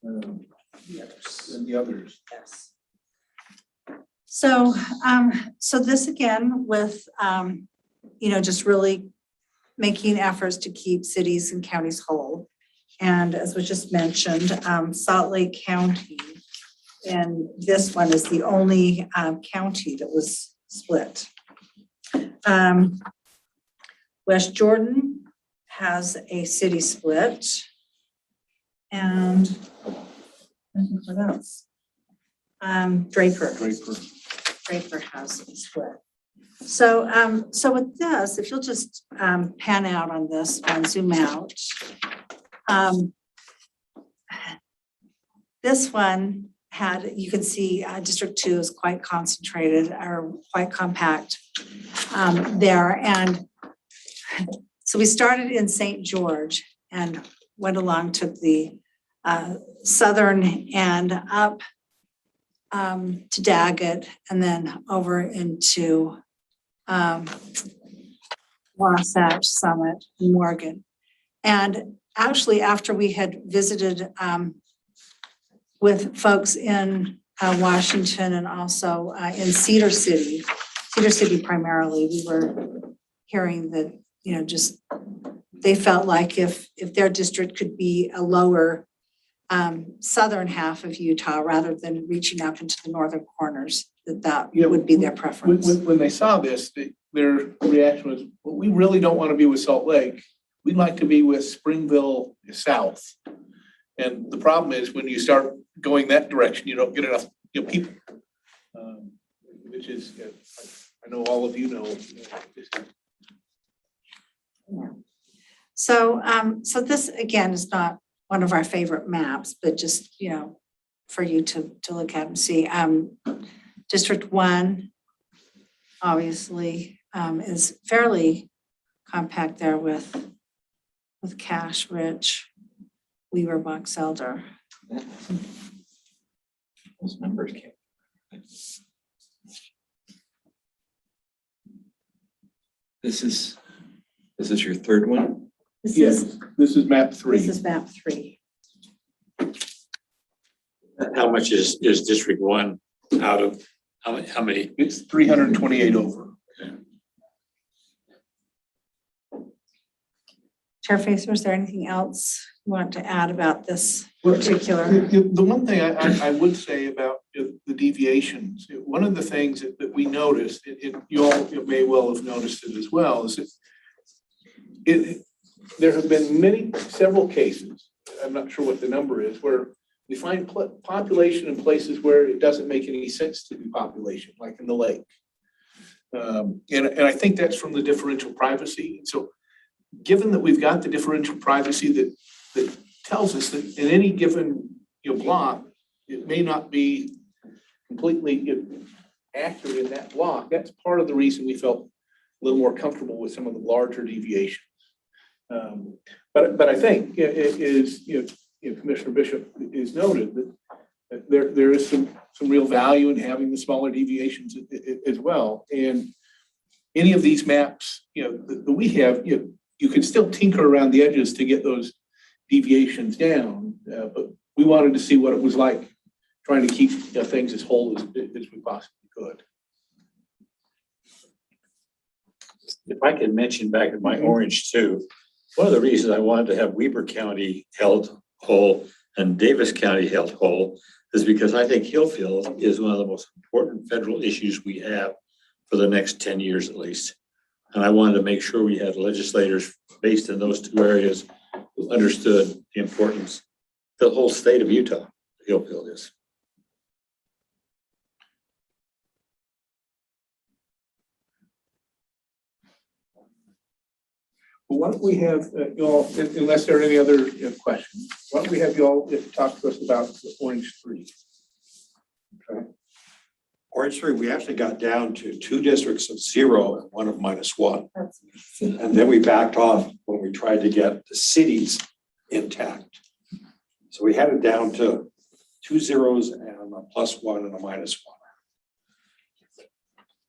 the others. Yes. So, so this again with, just really making efforts to keep cities and counties whole. And as was just mentioned, Salt Lake County, and this one is the only county that was split. West Jordan has a city split. And I think what else? Draper has a split. So, so with this, if you'll just pan out on this one, zoom out. This one had, you can see District 2 is quite concentrated or quite compact there. And so we started in St. George and went along to the southern end up to Daggett and then over into Wasatch, Summit, Morgan. And actually, after we had visited with folks in Washington and also in Cedar City primarily, we were hearing that, just they felt like if their district could be a lower southern half of Utah rather than reaching up into the northern corners, that would be their preference. When they saw this, their reaction was, well, we really don't want to be with Salt Lake. We'd like to be with Springville South. And the problem is when you start going that direction, you don't get enough people, which is, I know all of you know. Yeah. So, so this again is not one of our favorite maps, but just, for you to look at and see. District 1, obviously, is fairly compact there with Cache, Rich, Weaver, Box Elder. Those numbers can't. This is your third one? This Yes, is, this is map 3. this is map 3. How much is District 1 out of, how many? It's 328 over. Chair Facer, is there anything else you want to add about this Well, particular? The one thing I would say about the deviations, one of the things that we noticed, you all may well have noticed it as well, is that there have been several cases, I'm not sure what the number is, where we find population in places where it doesn't make any sense to do population, like in the lake. And I think that's from the differential privacy. And so given that we've got the differential privacy that tells us that in any given block, it may not be completely accurate in that block, that's part of the reason we felt a little more comfortable with some of the larger deviations. But I think it is, Commissioner Bishop is noted that there is some real value in having the smaller deviations as well. And any of these maps, that we have, you can still tinker around the edges to get those deviations down, but we wanted to see what it was like trying to keep things as whole as we possibly could. If I could mention back in my orange too, one of the reasons I wanted to have Weber County held whole and Davis County held whole is because I think Hillfield is one of the most important federal issues we have for the next 10 years at least. And I wanted to make sure we had legislators based in those two areas who understood the importance, the whole state of Utah, Hillfield is. Well, why don't we have y'all, unless there are any other questions, why don't we have y'all talk to us about the Orange 3? Okay. Orange 3, we actually got down to 2 districts of 0 and 1 of -1. And then we backed off when we tried to get the cities intact. So we had it down to 2 zeros and a +1 and a -1.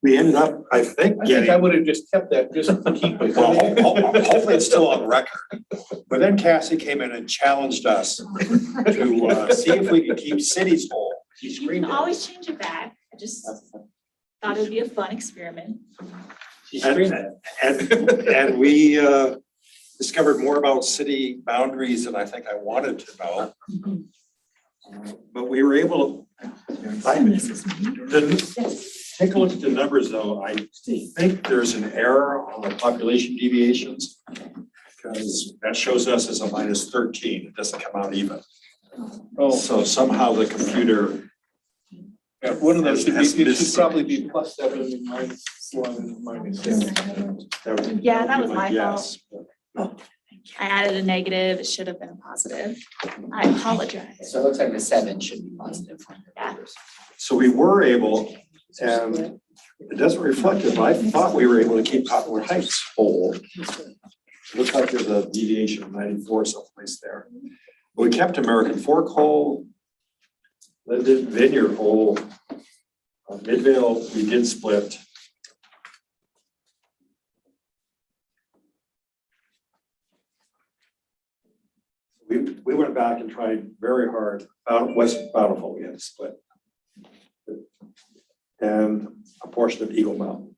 We ended up, I think, I think getting. I would have just kept that just to keep it. Well, hopefully it's still on record. But then Cassie came in and challenged us to see if we could keep cities whole. She You screamed can at us. always change it back. I just thought it'd be a fun experiment. She screamed at it. And we discovered more about city boundaries than I think I wanted to know. But we were able to. Take a look at the numbers though. I think there's an error on the population deviations because that shows us as a -13. It doesn't come out even. Oh, So somehow the computer. yeah, one of those, Has it should missed probably be +7 and -1 and -6. Yeah, that was would be my guess. I added a negative. It should have been a positive. I apologize. So it looks like the 7 should be positive. Yeah. So we were able, and it doesn't reflect it, but I thought we were able to keep Cottonwood Heights whole. It looks like there's a deviation of 94 someplace there. But we kept American Fork whole, Linden Vineyard whole, Midvale, we did split. We went back and tried very hard, West Bountiful, we had to split. And a portion of Eagle Mountain.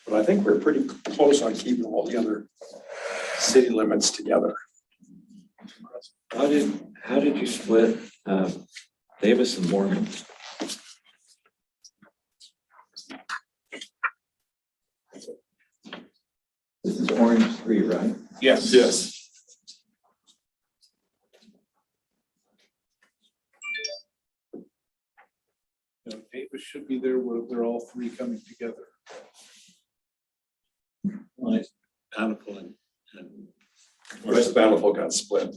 But I think we're pretty close on keeping all the other city limits together. How did you split Davis and Morgan? This is Orange 3, right? Yes. Yes. Davis should be there where they're all 3 coming together. Bountiful and West Bountiful got split.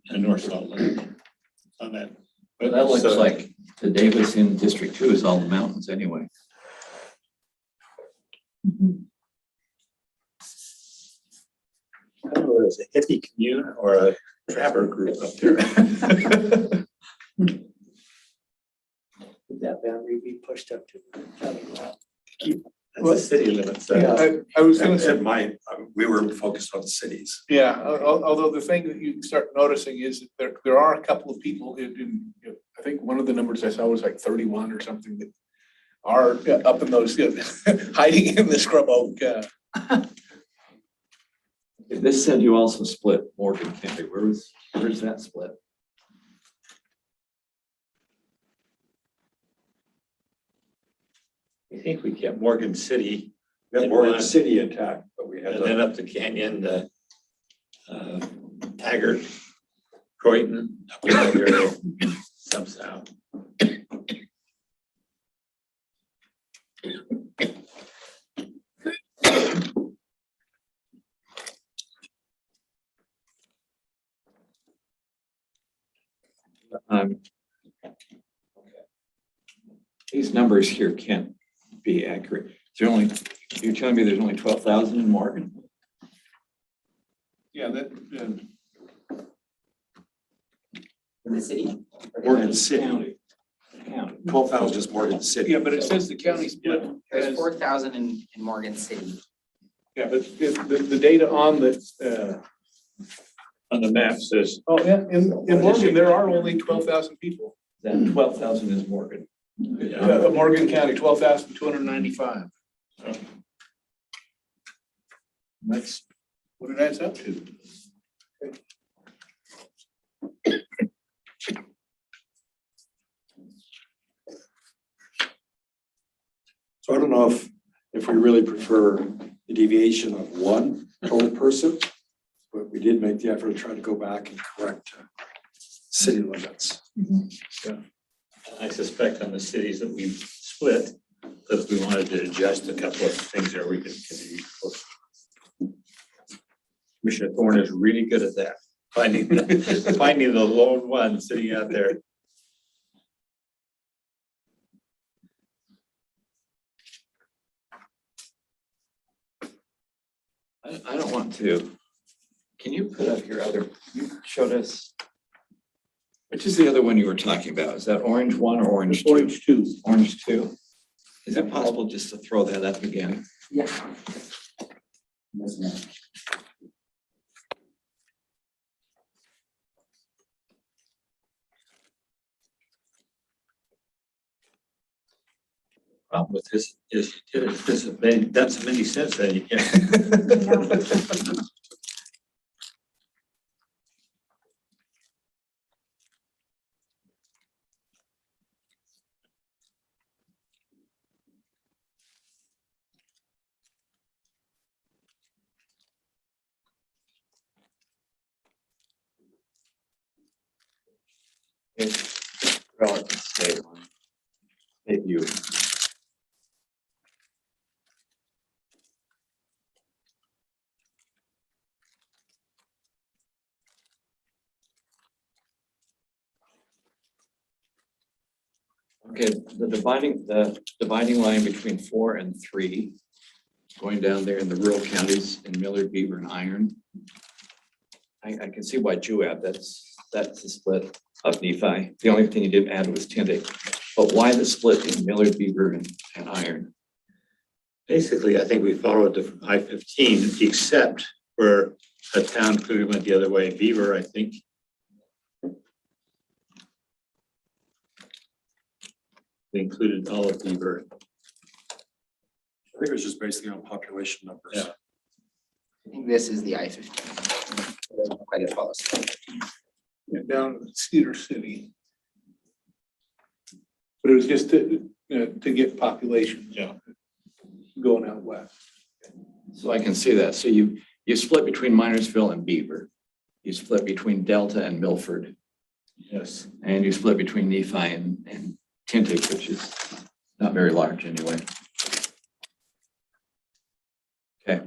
North Salt Lake on that. But that looks So- like the Davis in District 2 is all the mountains anyway. I don't know, it's a hippie commune or a trapper group up there. that boundary be pushed up to the county line. That's the city limits. I was gonna say, We were focused on cities. yeah, although the thing that you start noticing is that there are a couple of people I think one of the numbers I saw was like 31 or something that are up in those, hiding in the scrub oak. This said you also split Morgan County. Where's that split? I think we kept Morgan City. We had Morgan City intact, but we had And then up the canyon, Taggart, Croydon, up in that area, some south. These numbers here can't be accurate. You're telling me there's only 12,000 in Morgan? Yeah, that, In the city? Morgan City. County. 12,000 is Morgan City. yeah, but it says the county split. There's as- 4,000 in Morgan City. Yeah, but the data on the, On the map says, yeah, in Morgan, there are only 12,000 people. That 12,000 is Morgan. Morgan County, 12,295. That's what it adds up to. So I don't know if we really prefer the deviation of one total person, but we did make the effort to try to go back and correct city limits. I suspect on the cities that we've split, because we wanted to adjust a couple of things there, we could. Commissioner Thorne is really good at that, finding the lone one sitting out there. I don't want to. Can you put up your other, you showed us. Which is the other one you were talking about? Is that orange one or orange two? Orange 2. Orange two? Is it possible just to throw that up again? Yeah. Problem with this is you did it, this has been, done so many cents that you can't. It's relative state line. State view. Okay, the dividing line between 4 and 3, going down there in the rural counties in Millard, Beaver, and Iron. I can see why Joab, that's the split of Nephi. The only thing you didn't add was Tintic. But why the split in Millard, Beaver, and Iron? Basically, I think we followed the I-15, except for a town clearly went the other way. Beaver, I think. They included all of Beaver. I think it was just basically on population numbers. Yeah. I think this is the I-15. Doesn't quite follow. Down in Cedar City. But it was just to get population. Yeah. Going out west. So I can see that. So you split between Minersville and Beaver. You split between Delta and Milford. Yes. And you split between Nephi and Tintic, which is not very large anyway. Okay.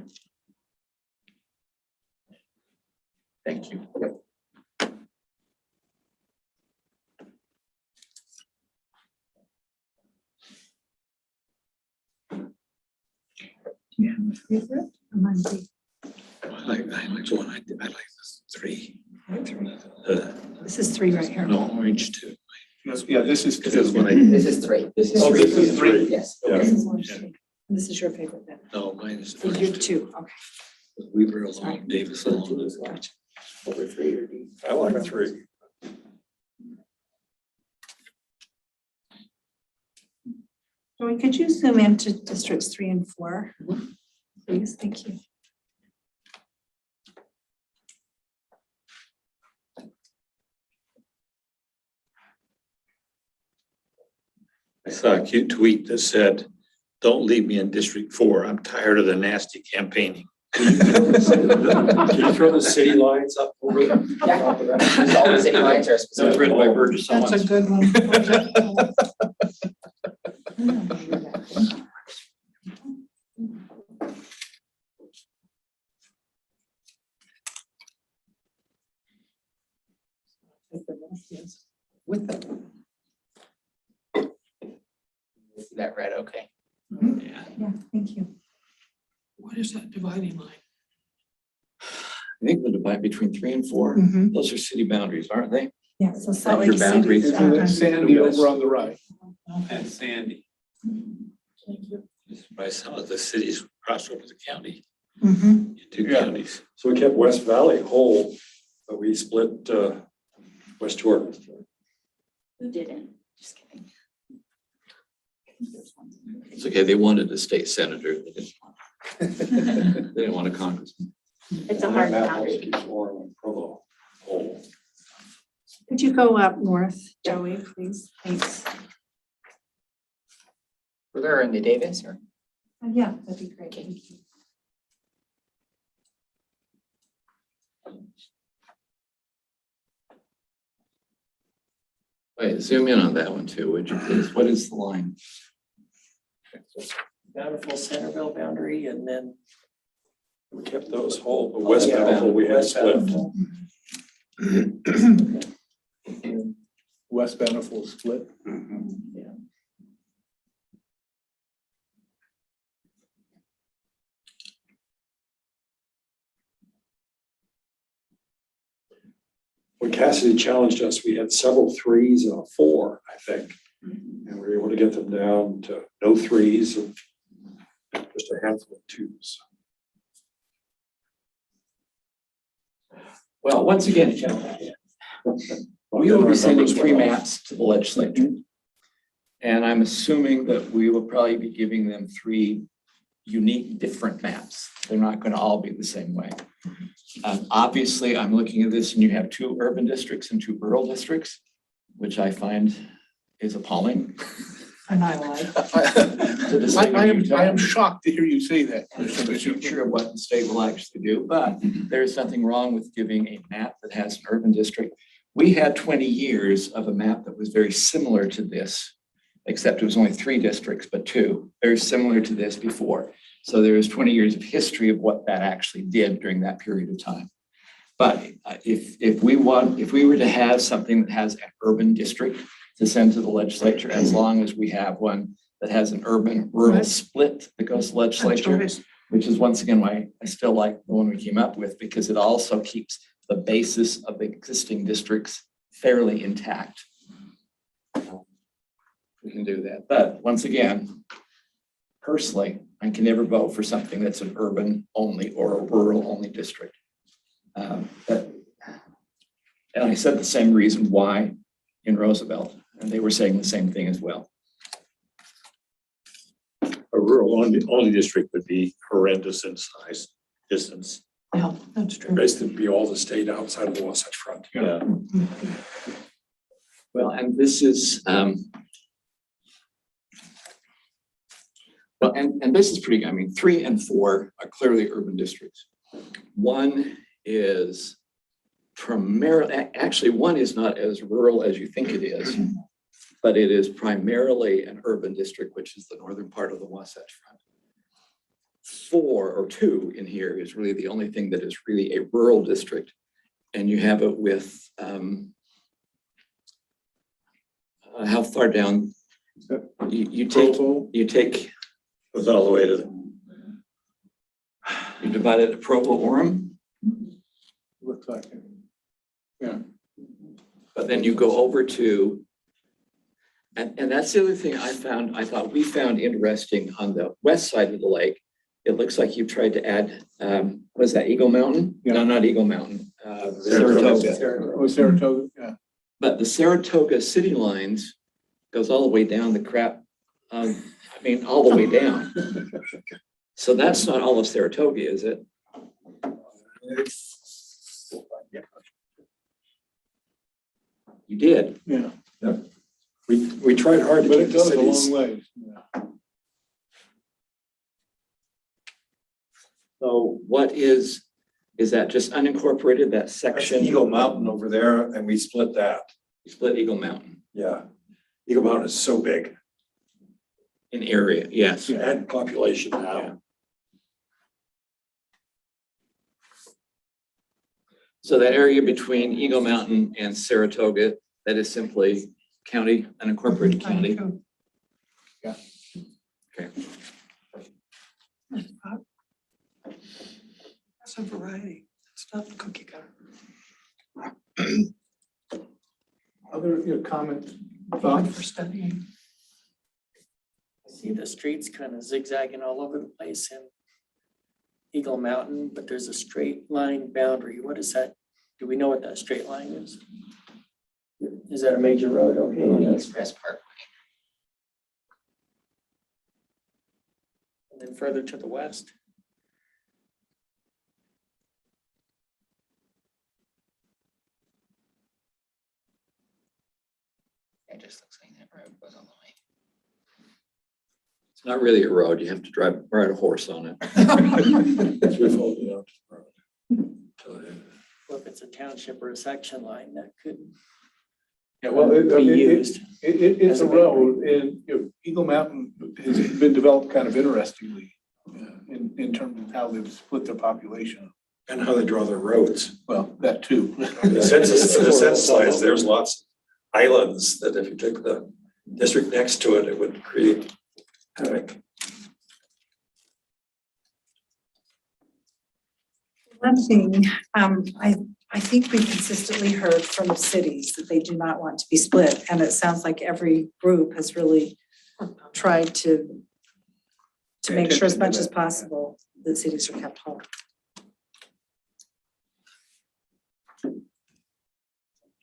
Thank you. Do you have a favorite among the? I like the one I like this 3. This is 3 right here. No, orange 2. Yeah, this is. This is when I, This is three. This is Oh, three. this is three. Yes. Yeah. This is one sheet. This is your favorite then. no, mine is. So you're two, okay. We were alone, Davis alone. Over three or D. I like three. Joey, could you zoom into districts 3 and 4? Please, thank you. I saw a cute tweet that said, "Don't leave me in District 4. I'm tired of the nasty campaigning." Can you throw the city lines up over the top of that? Just all the city lines are That was specific. written by Burgess. That's a good one. With them. See that red, okay. Yeah. Yeah, thank you. What is that dividing line? I think the divide between 3 and 4, Mhm. those are city boundaries, aren't they? Yeah, so Your Salt Lake City. boundaries. Sandy over on the right. And Sandy. I saw the cities cross over the county, Mhm. two Yeah. counties. So we kept West Valley whole, but we split West Jordan. Who didn't? Just kidding. It's okay, they wanted a state senator. They didn't want a congressman. It's a hard boundary. Keeps Warren and Provo whole. Could you go up north, Joey, please? Thanks. We're in the Davis or? Yeah, that'd be great. Thank you. Wait, zoom in on that one too, would you please? What is the line? Bountiful Centerville boundary and then. We kept those whole, but West Bountiful we had West split. Bountiful. West Bountiful split. When Cassidy challenged us, we had several 3s and a 4, I think. And we were able to get them down to no 3s and just a handful of 2s. Well, once again, we will be sending 3 maps to the legislature. And I'm assuming that we will probably be giving them 3 unique, different maps. They're not going to all be the same way. Obviously, I'm looking at this and you have 2 urban districts and 2 rural districts, which I find is appalling. And I like. To the state of Utah. I am shocked to hear you say that. There's the future of what the state will actually do, but there's nothing wrong with giving a map that has an urban district. We had 20 years of a map that was very similar to this, except it was only 3 districts, but 2, very similar to this before. So there is 20 years of history of what that actually did during that period of time. But if we were to have something that has an urban district to send to the legislature, as long as we have one that has an urban rural split that goes to the legislature, which is once again why I still like the one we came up with, because it also keeps the basis of the existing districts fairly intact. We can do that. But once again, personally, I can never vote for something that's an urban only or a rural only district. And I said the same reason why in Roosevelt, and they were saying the same thing as well. A rural only district would be horrendous in size, distance. Yeah, that's true. Basically be all the state outside of the Wasatch Front. Yeah. Well, and this is, well, and this is pretty, I mean, 3 and 4 are clearly urban districts. 1 is primarily, actually 1 is not as rural as you think it is, but it is primarily an urban district, which is the northern part of the Wasatch Front. 4 or 2 in here is really the only thing that is really a rural district. And you have it with, how far down? You take, Goes all the way to, you divide it to Provo, Orem, Looks like it. Yeah. but then you go over to And that's the other thing I thought we found interesting on the west side of the lake. It looks like you've tried to add, was that Eagle Mountain? Yeah. No, not Eagle Mountain. Saratoga. Oh, Saratoga, yeah. But the Saratoga city lines goes all the way down the crap, all the way down. So that's not all of Saratoga, is it? You did. Yeah, We tried hard to but keep it the goes a cities. long way. Yeah. So what is that just unincorporated, that That's section? Eagle Mountain over there, and we split that. You split Eagle Mountain Yeah. Eagle Mountain is so big in area, yes. and population now. So that area between Eagle Mountain and Saratoga, that is simply county, unincorporated county. Yeah. Okay. That's a variety. It's not cookie cutter. Other, comments, For thoughts? studying. I see the streets kind of zigzagging all over the place in Eagle Mountain, but there's a straight line boundary. What is that? Do we know what that straight line is? Is that a major road? Okay. Express Parkway. And then further to the west. It just looks like that road goes all the way. It's not really a road. You have to ride a horse on it. Well, if it's a township or a section line, that could Yeah, well, be used. it's a road, and Eagle Mountain has been developed kind of interestingly in terms of how they've split their population. And how they draw their roads. Well, that too. The census size, there's lots of islands that if you took the district next to it, it would create havoc. One thing, I think we consistently heard from cities that they do not want to be split, and it sounds like every group has really tried to make sure as much as possible that cities are kept whole.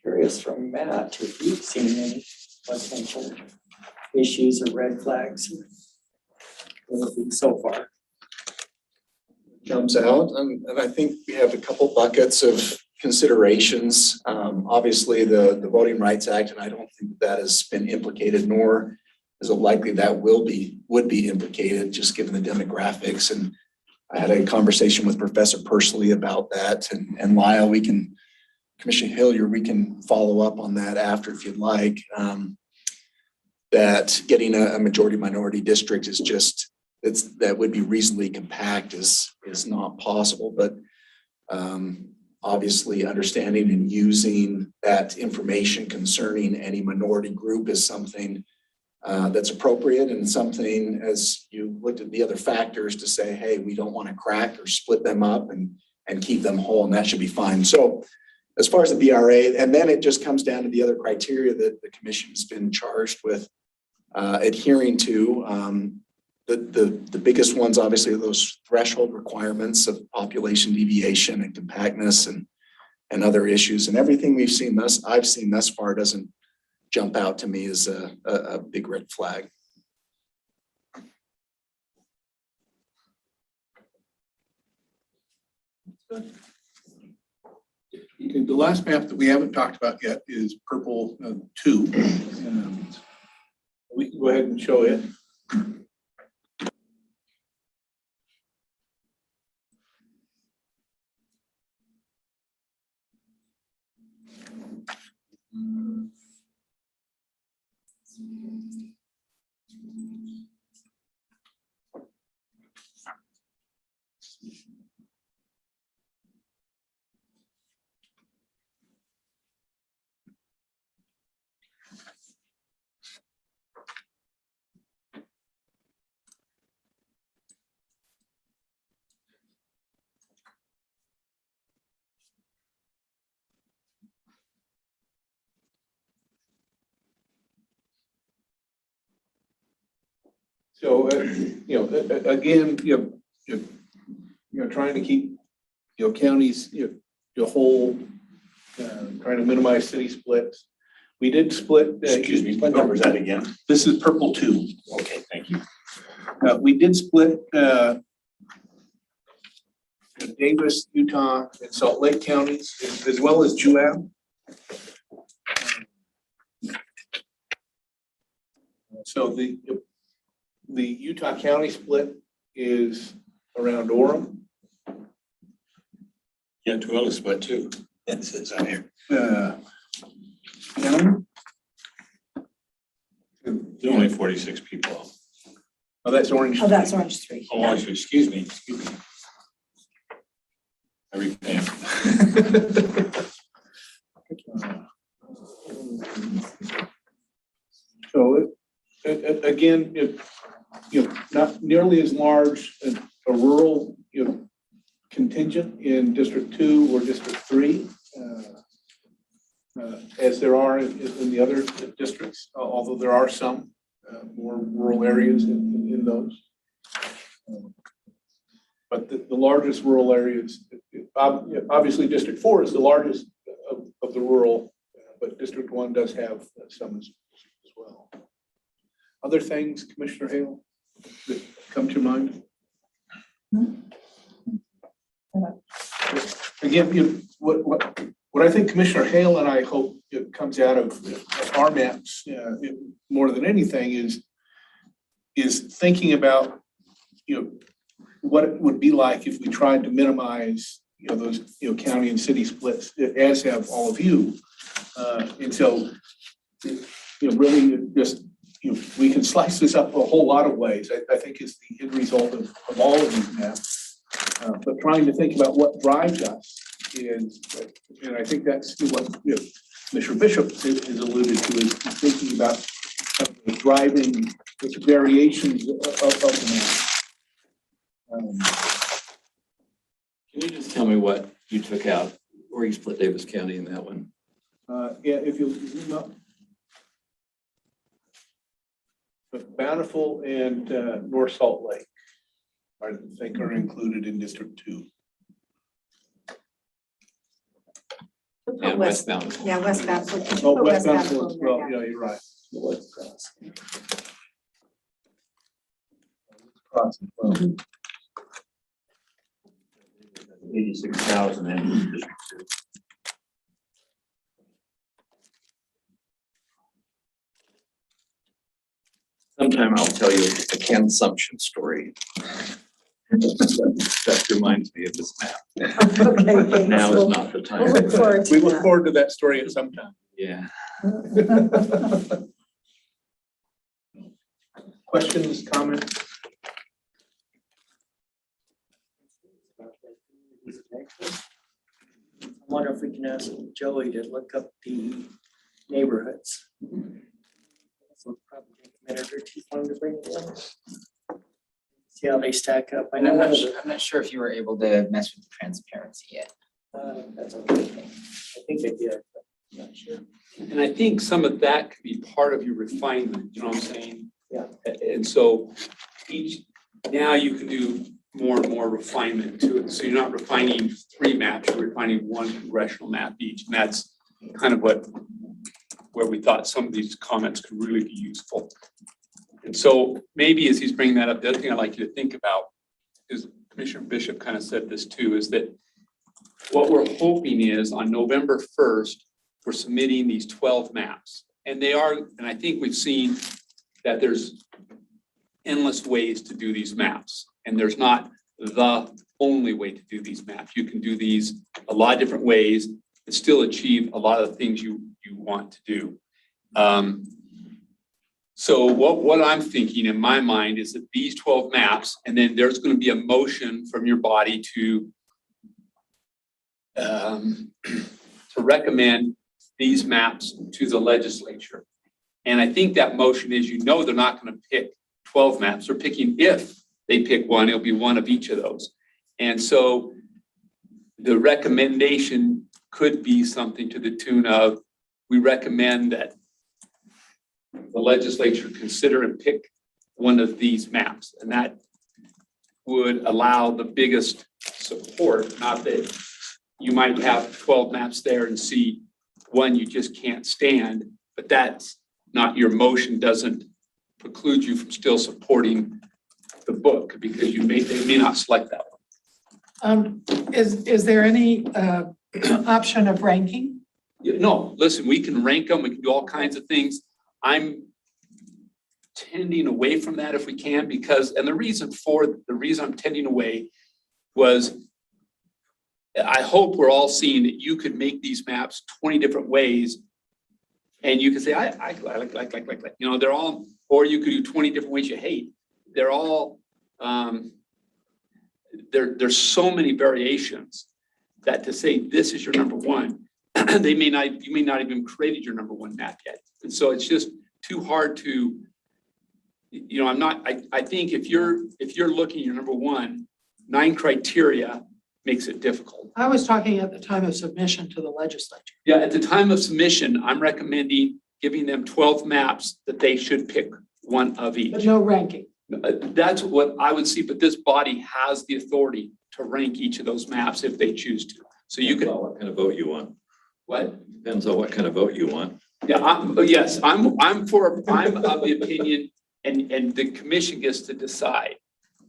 Curious from Matt if you've seen any potential issues or red flags so far. Jumps out, and I think we have a couple buckets of considerations. Obviously, the Voting Rights Act, and I don't think that has been implicated, nor is it likely that would be implicated, just given the demographics. And I had a conversation with Professor Pursley about that, and Lyle, Commissioner Hilliard, we can follow up on that after if you'd like. That getting a majority minority district is just, that would be reasonably compact is not possible, but obviously understanding and using that information concerning any minority group is something that's appropriate, and something, as you looked at the other factors, to say, hey, we don't want to crack or split them up and keep them whole, and that should be fine. So as far as the BRA, and then it just comes down to the other criteria that the commission has been charged with adhering to. The biggest ones, obviously, are those threshold requirements of population deviation and compactness and other issues. And everything I've seen thus far doesn't jump out to me as a big red flag. The last map that we haven't talked about yet is purple 2. And we can go ahead and show it. So, again, trying to keep, counties, whole, trying to minimize city splits. We did split. Excuse me, what number is that again? This is purple 2. Okay, thank you. We did split Davis, Utah, and Salt Lake counties, as well as Juab. So the Utah County split is around Orem. Yeah, 12 is split too. It says on here. County. There's only 46 people. Oh, that's Orange. Oh, that's Orange 3. Oh, actually, excuse me. I repent. So again, not nearly as large a rural, contingent in District 2 or District 3 as there are in the other districts, although there are some more rural areas in those. But the largest rural areas, obviously District 4 is the largest of the rural, but District 1 does have some as well. Other things, Commissioner Hale, that come to mind? Again, what I think Commissioner Hale and I hope comes out of our maps more than anything is thinking about what it would be like if we tried to minimize those county and city splits, as have all of you, and so really just we can slice this up a whole lot of ways. I think is the end result of all of these maps, but trying to think about what drives us is, and I think that's what Mr. Bishop has alluded to, is thinking about the driving variations of the map. Can you just tell me what you took out, or you split Davis County in that one? Yeah, if you zoom up. But Bountiful and North Salt Lake I think are included in District 2. And West Bountiful. Yeah, West Bountiful. Could you Oh, put West Bountiful Bountiful as in there? well, yeah, you're right. Crossing. 86,000 in District 2. Sometime I'll tell you a consumption story. That reminds me of this map. Okay, thanks. Now We'll- is not the We'll time. look forward to We look that. forward to that story at some time. Yeah. Questions, comments? I wonder if we can ask Joey to look up the neighborhoods. So probably take a minute or two for him to bring it in. See how they stack up. I And know I'm one not of sure, I'm not sure if you were able to mess with the transparency yet. that's okay. I think they did, but I'm not sure. And I think some of that could be part of your refinement, you know what I'm saying? Yeah. And so now you can do more and more refinement to it. So you're not refining 3 maps, you're refining 1 congressional map each. And that's kind of where we thought some of these comments could really be useful. And so maybe as he's bringing that up, the other thing I'd like you to think about is Commissioner Bishop kind of said this too, is that what we're hoping is on November 1st, we're submitting these 12 maps. And they are, and I think we've seen that there's endless ways to do these maps. And there's not the only way to do these maps. You can do these a lot of different ways and still achieve a lot of the things you want to do. So what I'm thinking in my mind is that these 12 maps, and then there's going to be a motion from your body to recommend these maps to the legislature. And I think that motion is, they're not going to pick 12 maps. They're picking, if they pick one, it'll be one of each of those. And so the recommendation could be something to the tune of, we recommend that the legislature consider and pick one of these maps, and that would allow the biggest support, not that you might have 12 maps there and see one you just can't stand, but that's not, your motion doesn't preclude you from still supporting the book because they may not select that one. Is there any option of ranking? No, listen, we can rank them, we can do all kinds of things. I'm tending away from that if we can, because, and the reason I'm tending away was I hope we're all seeing that you could make these maps 20 different ways. And you could say, I like, you know, they're all, or you could do 20 different ways you hate. They're all, there's so many variations that to say this is your number one, you may not even created your number one map yet. And so it's just too hard to, you know, I think if you're looking at your number one, 9 criteria makes it difficult. I was talking at the time of submission to the legislature. Yeah, at the time of submission, I'm recommending giving them 12 maps that they should pick one of each. But no ranking. That's what I would see, but this body has the authority to rank each of those maps if they choose to. So you can. What kind of vote you want? What? Depends on what kind of vote you want. Yeah, I'm of the opinion, and the commission gets to decide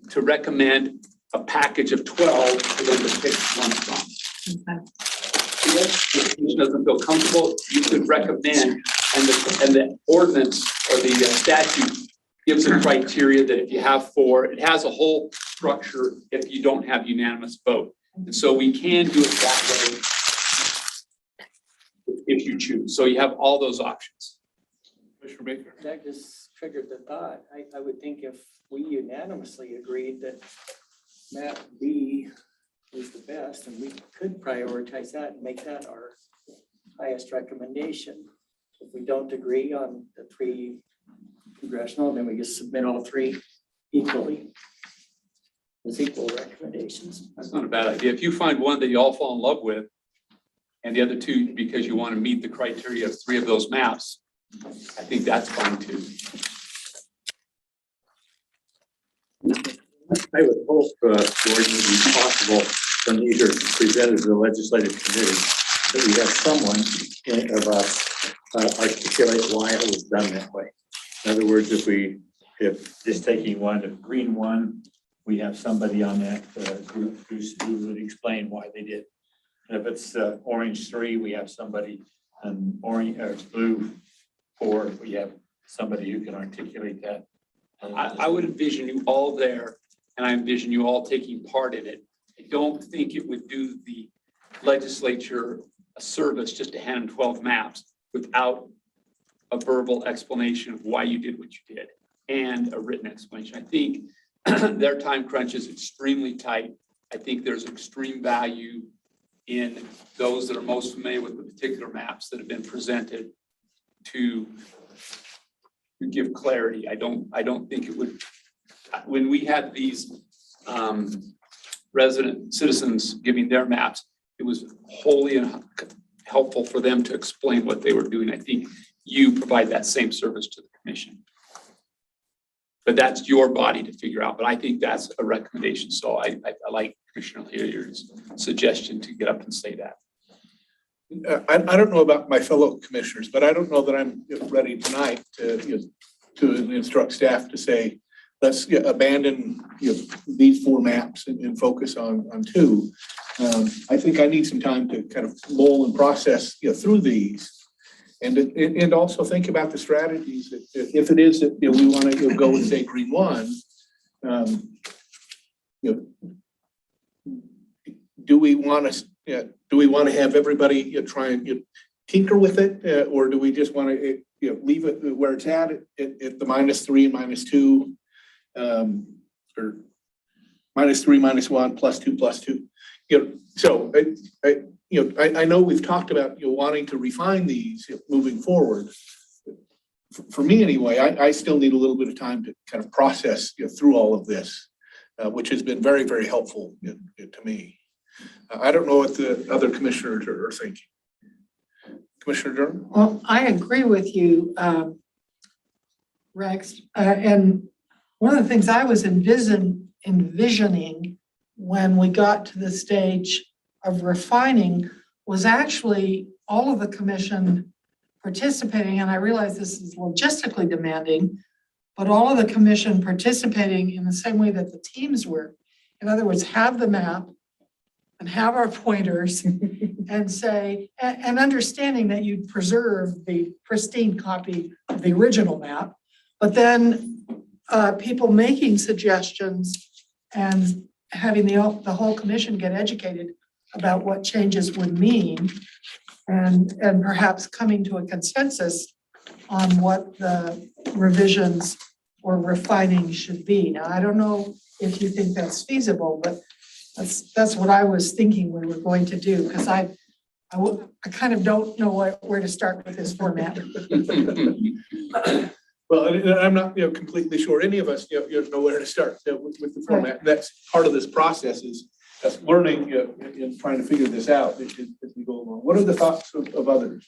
to recommend a package of 12 for them to pick one from. If the commission doesn't feel comfortable, you could recommend, and the ordinance or the statute gives a criteria that if you have 4, it has a whole structure if you don't have unanimous vote. And so we can do it that way if you choose. So you have all those options. Commissioner Baker? That just triggered the thought. I would think if we unanimously agreed that map B was the best, and we could prioritize that and make that our highest recommendation. If we don't agree on the 3 congressional, then we just submit all 3 equally as equal recommendations. That's not a bad idea. If you find one that you all fall in love with, and the other 2 because you want to meet the criteria of 3 of those maps, I think that's fine too. I would hope, George, it would be possible when these are presented to the legislative committee, that we have someone of us articulate why it was done that way. In other words, if just taking one, if green 1, we have somebody on that group who would explain why they did. And if it's orange 3, we have somebody, and orange or blue 4, we have somebody who can articulate that. I would envision you all there, and I envision you all taking part in it. I don't think it would do the legislature a service just to hand them 12 maps without a verbal explanation of why you did what you did and a written explanation. I think their time crunch is extremely tight. I think there's extreme value in those that are most familiar with the particular maps that have been presented to give clarity. I don't think it would, when we had these resident citizens giving their maps, it was wholly helpful for them to explain what they were doing. I think you provide that same service to the commission. But that's your body to figure out. But I think that's a recommendation. So I like Commissioner Hilliard's suggestion to get up and say that. I don't know about my fellow commissioners, but I don't know that I'm ready tonight to instruct staff to say, let's abandon these 4 maps and focus on 2. I think I need some time to kind of mull and process through these, and also think about the strategies that if it is that we want to go with say green 1, do we want to have everybody try and tinker with it, or do we just want to leave it where it's at the -3 and -2, or -3, -1, +2, +2? So I know we've talked about wanting to refine these moving forward. For me anyway, I still need a little bit of time to kind of process through all of this, which has been very, very helpful to me. I don't know what the other commissioners are thinking. Commissioner Durham? Well, I agree with you, Rex, and one of the things I was envisioning when we got to the stage of refining was actually all of the commission participating, and I realize this is logistically demanding, but all of the commission participating in the same way that the teams were. In other words, have the map and have our pointers and say, and understanding that you preserve the pristine copy of the original map, but then people making suggestions and having the whole commission get educated about what changes would mean, and perhaps coming to a consensus on what the revisions or refining should be. Now, I don't know if you think that's feasible, but that's what I was thinking we were going to do, because I kind of don't know where to start with this format. Well, and I'm not, completely sure any of us, know where to start with the format. That's part of this process is learning and trying to figure this out as we go along. What are the thoughts of others?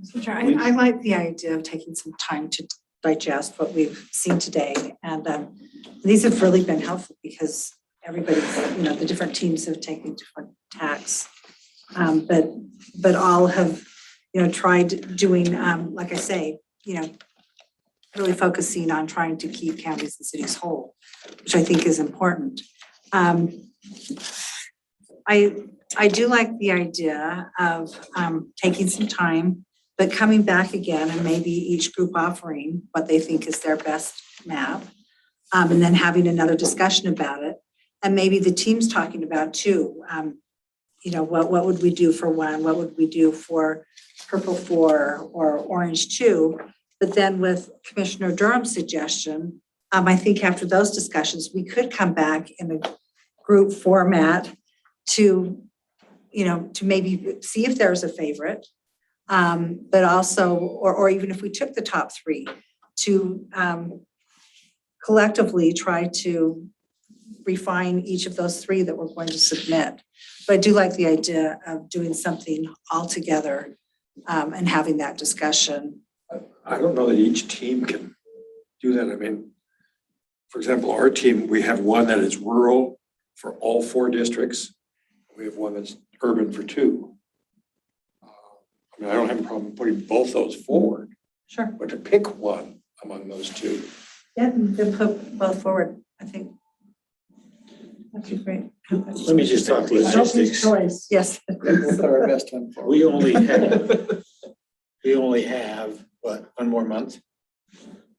Mr. Chair, I like the idea of taking some time to digest what we've seen today. And these have really been helpful because everybody's, the different teams have taken different tacks. But all have, tried doing, like I say, really focusing on trying to keep counties and cities whole, which I think is important. I do like the idea of taking some time, but coming back again and maybe each group offering what they think is their best map, and then having another discussion about it. And maybe the team's talking about too, what would we do for one? What would we do for purple 4 or orange 2? But then with Commissioner Durham's suggestion, I think after those discussions, we could come back in a group format to maybe see if there's a favorite, but also, or even if we took the top 3 to collectively try to refine each of those 3 that we're going to submit. But I do like the idea of doing something all together and having that discussion. I don't know that each team can do that. I mean, for example, our team, we have one that is rural for all 4 districts. We have one that's urban for 2. I mean, I don't have a problem putting both those forward, Sure. but to pick one among those 2. Yeah, then put both forward, I think. That'd be great. Let me just talk logistics. Choice. Yes. We'll put our best one forward. We only have, what, 1 more month?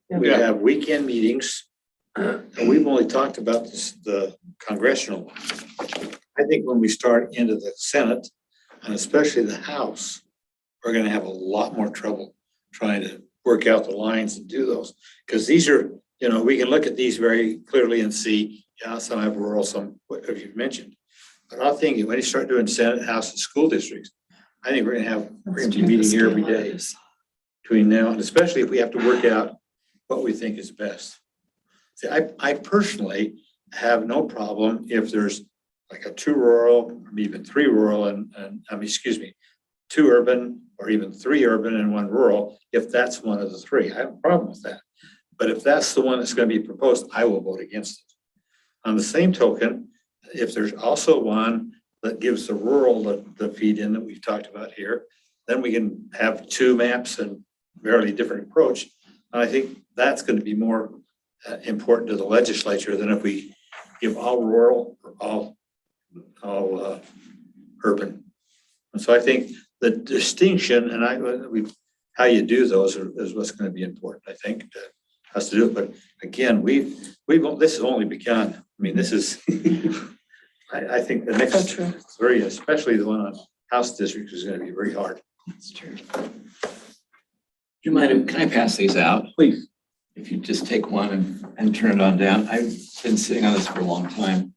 We Yeah. have weekend meetings, and we've only talked about the congressional one. I think when we start into the Senate, and especially the House, we're gonna have a lot more trouble trying to work out the lines and do those. Because these are, we can look at these very clearly and see, yeah, some have rural, some, what have you mentioned. But I think when you start doing Senate, House, and school districts, I think we're gonna be meeting here every day between now, and especially if we have to work out what we think is best. See, I personally have no problem if there's like a 2 rural, or even 3 rural and 2 urban, or even 3 urban and 1 rural, if that's one of the 3. I have a problem with that. But if that's the one that's gonna be proposed, I will vote against it. On the same token, if there's also one that gives the rural the feed in that we've talked about here, then we can have 2 maps and very different approach. And I think that's going to be more important to the legislature than if we give all rural or all urban. And so I think the distinction and how you do those is what's going to be important, I think, has to do it. But again, this has only begun. I mean, this is, I think the next 3, especially the one on House District, is going to be very hard. That's true. Do you mind, can I pass these out? Please. If you just take one and turn it on down. I've been sitting on this for a long time.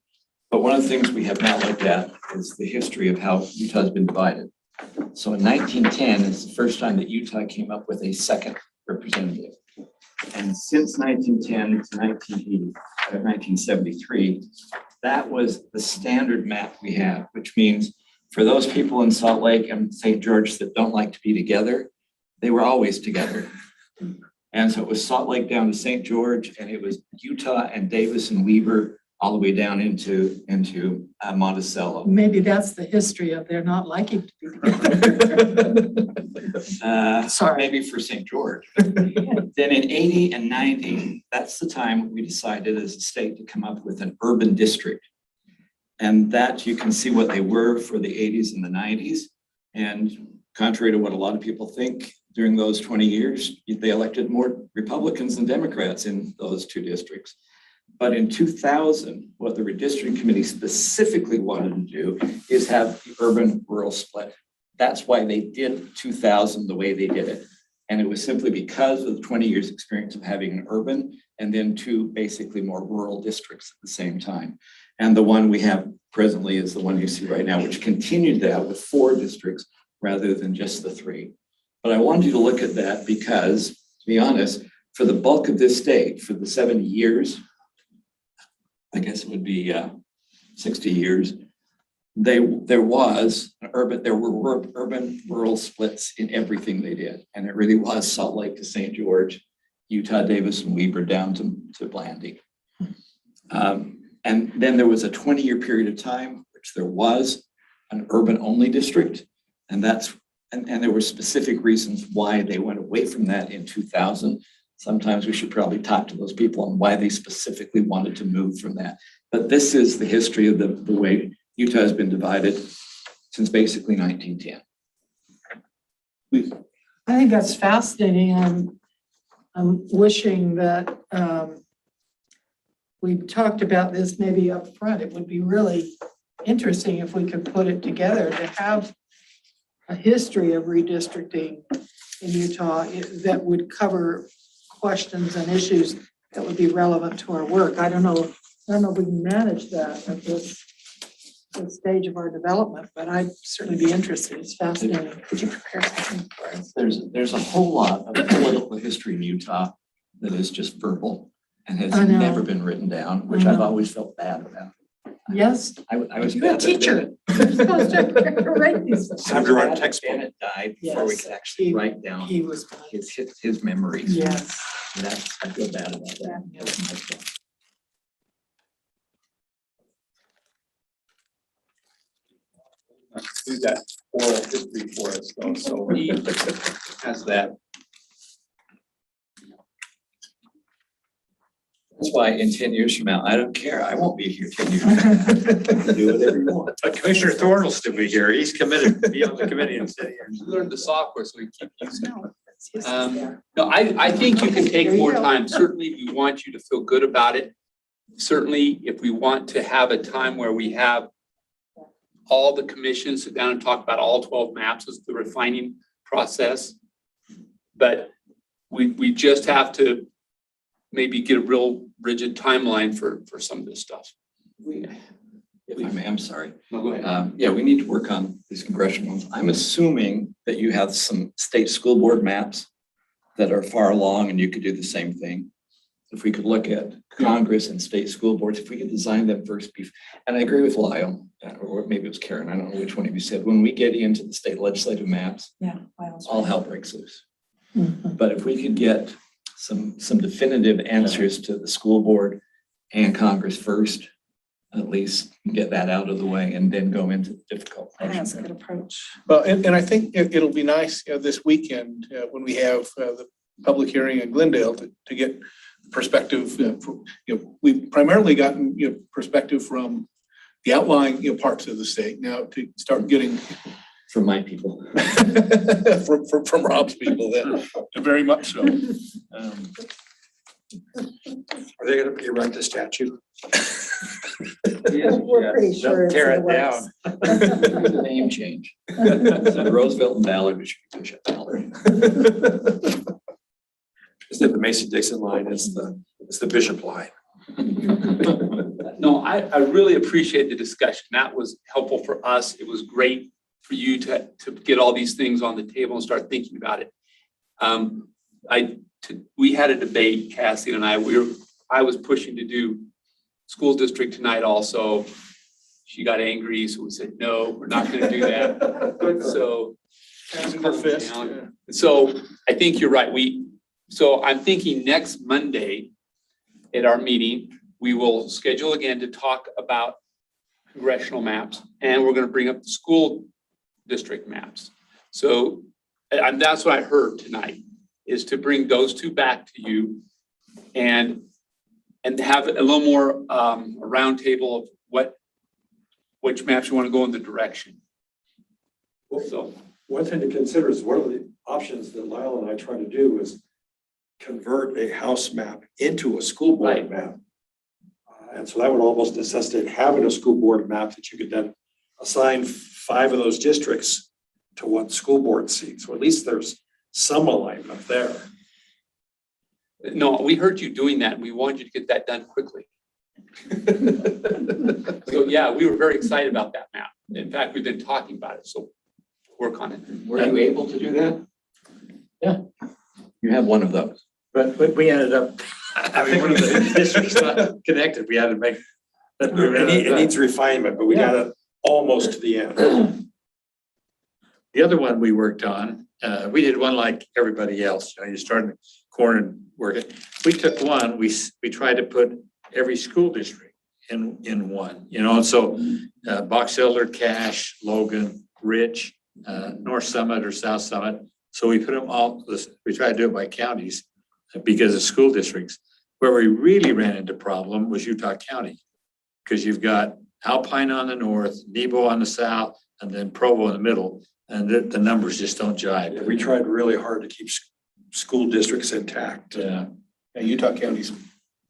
But one of the things we have not looked at is the history of how Utah has been divided. So in 1910 is the first time that Utah came up with a 2nd representative. And since 1910 to 1973, that was the standard map we have, which means for those people in Salt Lake and St. George that don't like to be together, they were always together. And so it was Salt Lake down to St. George, and it was Utah and Davis and Weber all the way down into Monticello. Maybe that's the history of their not liking to be together. Sorry. Maybe for St. George. Then in 80 and 90, that's the time we decided as a state to come up with an urban district. And that you can see what they were for the 80s and the 90s. And contrary to what a lot of people think, during those 20 years, they elected more Republicans than Democrats in those two districts. But in 2000, what the redistricting committee specifically wanted to do is have the urban-rural split. That's why they did 2000 the way they did it. And it was simply because of the 20 years experience of having an urban and then two basically more rural districts at the same time. And the one we have presently is the one you see right now, which continued that with 4 districts rather than just the 3. But I wanted you to look at that because, to be honest, for the bulk of this state, for the 70 years, I guess it would be 60 years, there were urban rural splits in everything they did. And it really was Salt Lake to St. George, Utah, Davis, and Weber down to Blanding. And then there was a 20-year period of time, which there was an urban-only district. And there were specific reasons why they went away from that in 2000. Sometimes we should probably talk to those people on why they specifically wanted to move from that. But this is the history of the way Utah has been divided since basically 1910. I think that's fascinating, and I'm wishing that we talked about this maybe up front. It would be really interesting if we could put it together to have a history of redistricting in Utah that would cover questions and issues that would be relevant to our work. I don't know if we can manage that at this stage of our development, but I'd certainly be interested. It's fascinating. Could you prepare something for us? There's a whole lot of political history in Utah that is just verbal and has I know. never been written down, which I've always felt bad about. Yes, I was you're a bad that teacher. You're supposed to write these. Time to write a textbook. Bennett died before we Yes. could actually write down He was. his memories. Yes. And I feel bad about that. Do that oral history for us though, so he has that. That's why in 10 years from now, I don't care. I won't be here 10 years from now. Do whatever you want. But Commissioner Thorne will still be here. He's committed to be on the committee and sit here. We learned the software, so we keep using it. No, that's his No, I think you can take There you more go. time. Certainly, we want you to feel good about it. Certainly, if we want to have a time where we have all the commissions sit down and talk about all 12 maps as the refining process. But we just have to maybe get a real rigid timeline for some of this stuff. If I may, I'm sorry. No, go ahead. Yeah, we need to work on these congressional ones. I'm assuming that you have some state school board maps that are far along and you could do the same thing. If we could look at Congress and state school boards, if we could design them first. And I agree with Lyle, or maybe it was Karen, I don't know which one of you said, when we get into the state legislative maps, Yeah. all hell breaks loose. Mhm. But if we could get some definitive answers to the school board and Congress first, at least get that out of the way and then go into the difficult That's portion. a good approach. Well, and I think it'll be nice this weekend when we have the public hearing in Glendale to get perspective. We've primarily gotten perspective from the outlying parts of the state. Now to start getting From my people. from Rob's people, then very much so. Are they gonna erect a statue? We're pretty sure it's Tear in the it works. It's a name change. Instead of Roosevelt and Ballard, we should be Bishop Ballard. Instead of the Mason-Dixon line, it's the Bishop line. No, I really appreciate the discussion. That was helpful for us. It was great for you to get all these things on the table and start thinking about it. We had a debate, Cassie and I was pushing to do school district tonight also. She got angry, so we said, no, we're not gonna do that. So. So I think you're right. So I'm thinking next Monday at our meeting, we will schedule again to talk about congressional maps, and we're gonna bring up the school district maps. So, and that's what I heard tonight, is to bring those two back to you and have a little more, a roundtable of which maps you wanna go in the direction. So. One thing to consider is one of the options that Lyle and I try to do is convert a house map into a school board Right. map. And so that would almost necessitate having a school board map that you could then assign 5 of those districts to one school board seat. So at least there's some alignment there. No, we heard you doing that, and we wanted you to get that done quickly. So, yeah, we were very excited about that map. In fact, we've been talking about it, so work on it. Were you able to do that? Yeah. You have one of those. But we ended up, I mean, one of the districts not connected, we had to make. It needs refinement, but we got it almost to the end. The other one we worked on, we did one like everybody else, you start in the corner and work it. We took one, we tried to put every school district in one, and so Box Elder, Cache, Logan, Rich, North Summit or South Summit. So we put them all, we tried to do it by counties because of school districts. Where we really ran into problem was Utah County, because you've got Alpine on the north, Nebo on the south, and then Provo in the middle, and the numbers just don't jive. We tried really hard to keep school districts intact. Yeah. Utah County's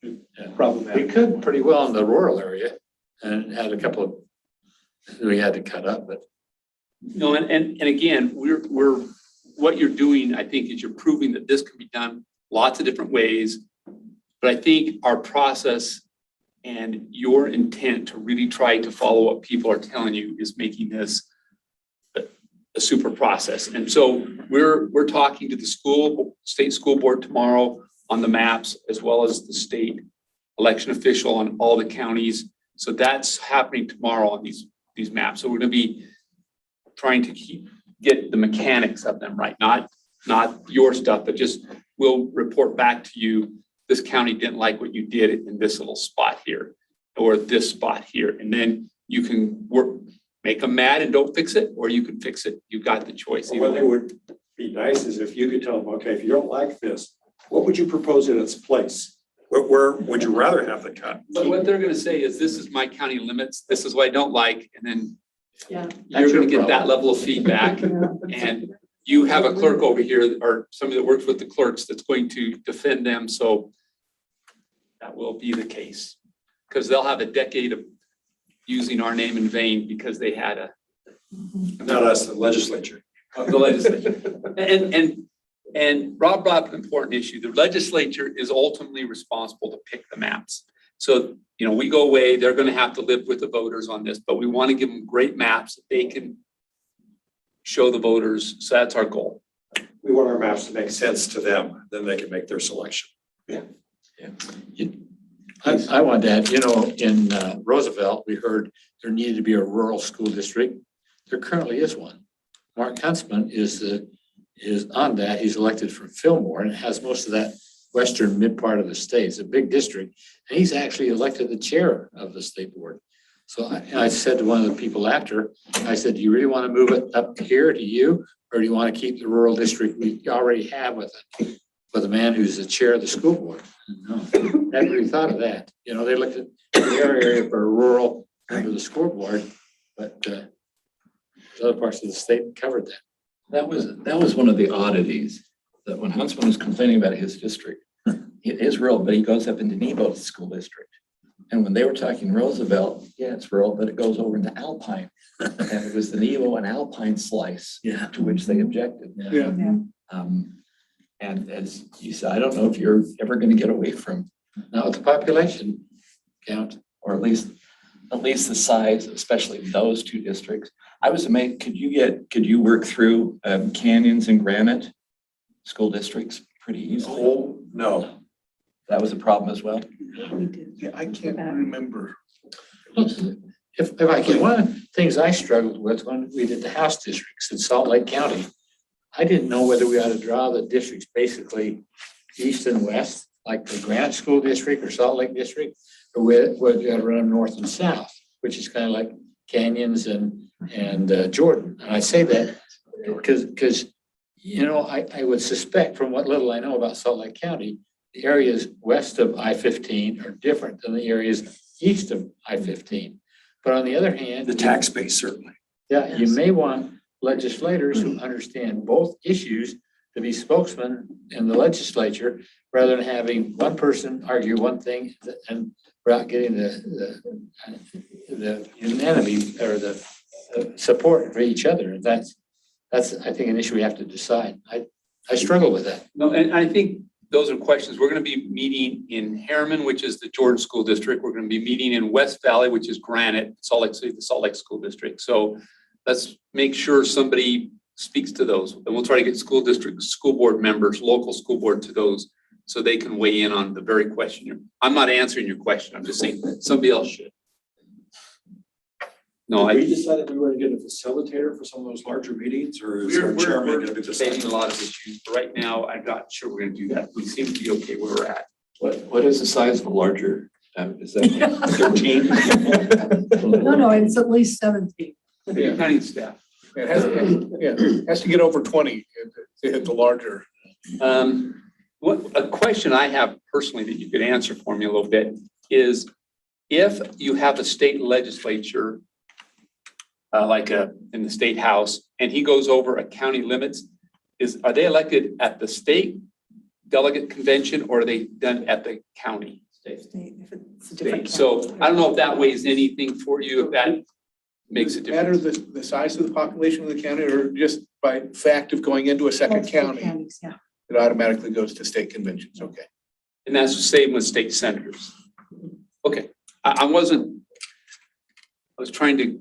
We problematic. could pretty well in the rural area and had a couple of, we had to cut up, but. No, and again, we're, what you're doing, I think, is you're proving that this can be done lots of different ways. But I think our process and your intent to really try to follow what people are telling you is making this a super process. And so we're talking to the state school board tomorrow on the maps, as well as the state election official on all the counties. So that's happening tomorrow on these maps. So we're gonna be trying to get the mechanics of them right, not your stuff, but just we'll report back to you. This county didn't like what you did in this little spot here, or this spot here, and then you can make them mad and don't fix it, or you can fix it. You've got the choice. What it would be nice is if you could tell them, okay, if you don't like this, what would you propose in its place? Where would you rather have the cut? But what they're gonna say is, this is my county limits, this is what I don't like, and then Yeah. you're gonna get that level of feedback. And you have a clerk over here, or somebody that works with the clerks, that's going to defend them, so that will be the case. Because they'll have a decade of using our name in vain because they had Not us, the legislature. the legislature. And Rob brought up an important issue. The legislature is ultimately responsible to pick the maps. So, we go away, they're gonna have to live with the voters on this, but we want to give them great maps that they can show the voters. So that's our goal. We want our maps to make sense to them, then they can make their selection. I want to add, in Roosevelt, we heard there needed to be a rural school district. There currently is one. Mark Huntsman is on that. He's elected from Fillmore and has most of that western mid part of the state. It's a big district. And he's actually elected the chair of the state board. So I said to one of the people after, I said, do you really want to move it up here to you? Or do you want to keep the rural district we already have with a man who's the chair of the school board? No, never really thought of that. They looked at their area for a rural member of the school board, but other parts of the state covered that. That was one of the oddities, that when Huntsman was complaining about his district, it is rural, but he goes up into Nebo school district. And when they were talking Roosevelt, yeah, it's rural, but it goes over into Alpine. And it was the Nebo and Alpine slice to which they objected. And as you said, I don't know if you're ever going to get away from Now with the population count, or at least the size, especially those two districts. I was amazed, could you work through Canyons and Granite school districts pretty easily? Oh, no. That was a problem as well. Yeah, I can't remember. If I can, one of the things I struggled with when we did the House districts in Salt Lake County, I didn't know whether we ought to draw the districts basically east and west, like the Granite School District or Salt Lake District, or whether we ought to run them north and south, which is kind of like Canyons and Jordan. And I say that because, you know, I would suspect from what little I know about Salt Lake County, the areas west of I-15 are different than the areas east of I-15. But on the other hand, The tax base, certainly. yeah, you may want legislators who understand both issues to be spokesmen in the legislature, rather than having one person argue one thing and without getting the unanimity or the support for each other. That's, I think, an issue we have to decide. I struggle with that. No, and I think those are questions. We're going to be meeting in Harriman, which is the Jordan School District. We're going to be meeting in West Valley, which is Granite, Salt Lake City, the Salt Lake School District. So let's make sure somebody speaks to those. And we'll try to get school board members, local school board to those, so they can weigh in on the very question. I'm not answering your question. I'm just saying somebody else should. No, We decided we were gonna get a facilitator for some of those larger meetings, or is our chairman gonna be debating deciding? a lot of issues, but right now, I'm not sure we're gonna do that. We seem to be okay where we're at. What is the size of a larger, is that 13? No, it's at least 17. You're counting staff. It has to get over 20 to hit the larger. A question I have personally that you could answer for me a little bit is, if you have a state legislature, in the state house, and he goes over a county limits, are they elected at the state delegate convention, or are they done at the county? State. So I don't know if that weighs anything for you, if that makes a Matter difference. the size of the population of the county, or just by fact of going into a second county, Yeah. it automatically goes to state conventions. Okay. And that's the same with state senators. Okay, I was trying to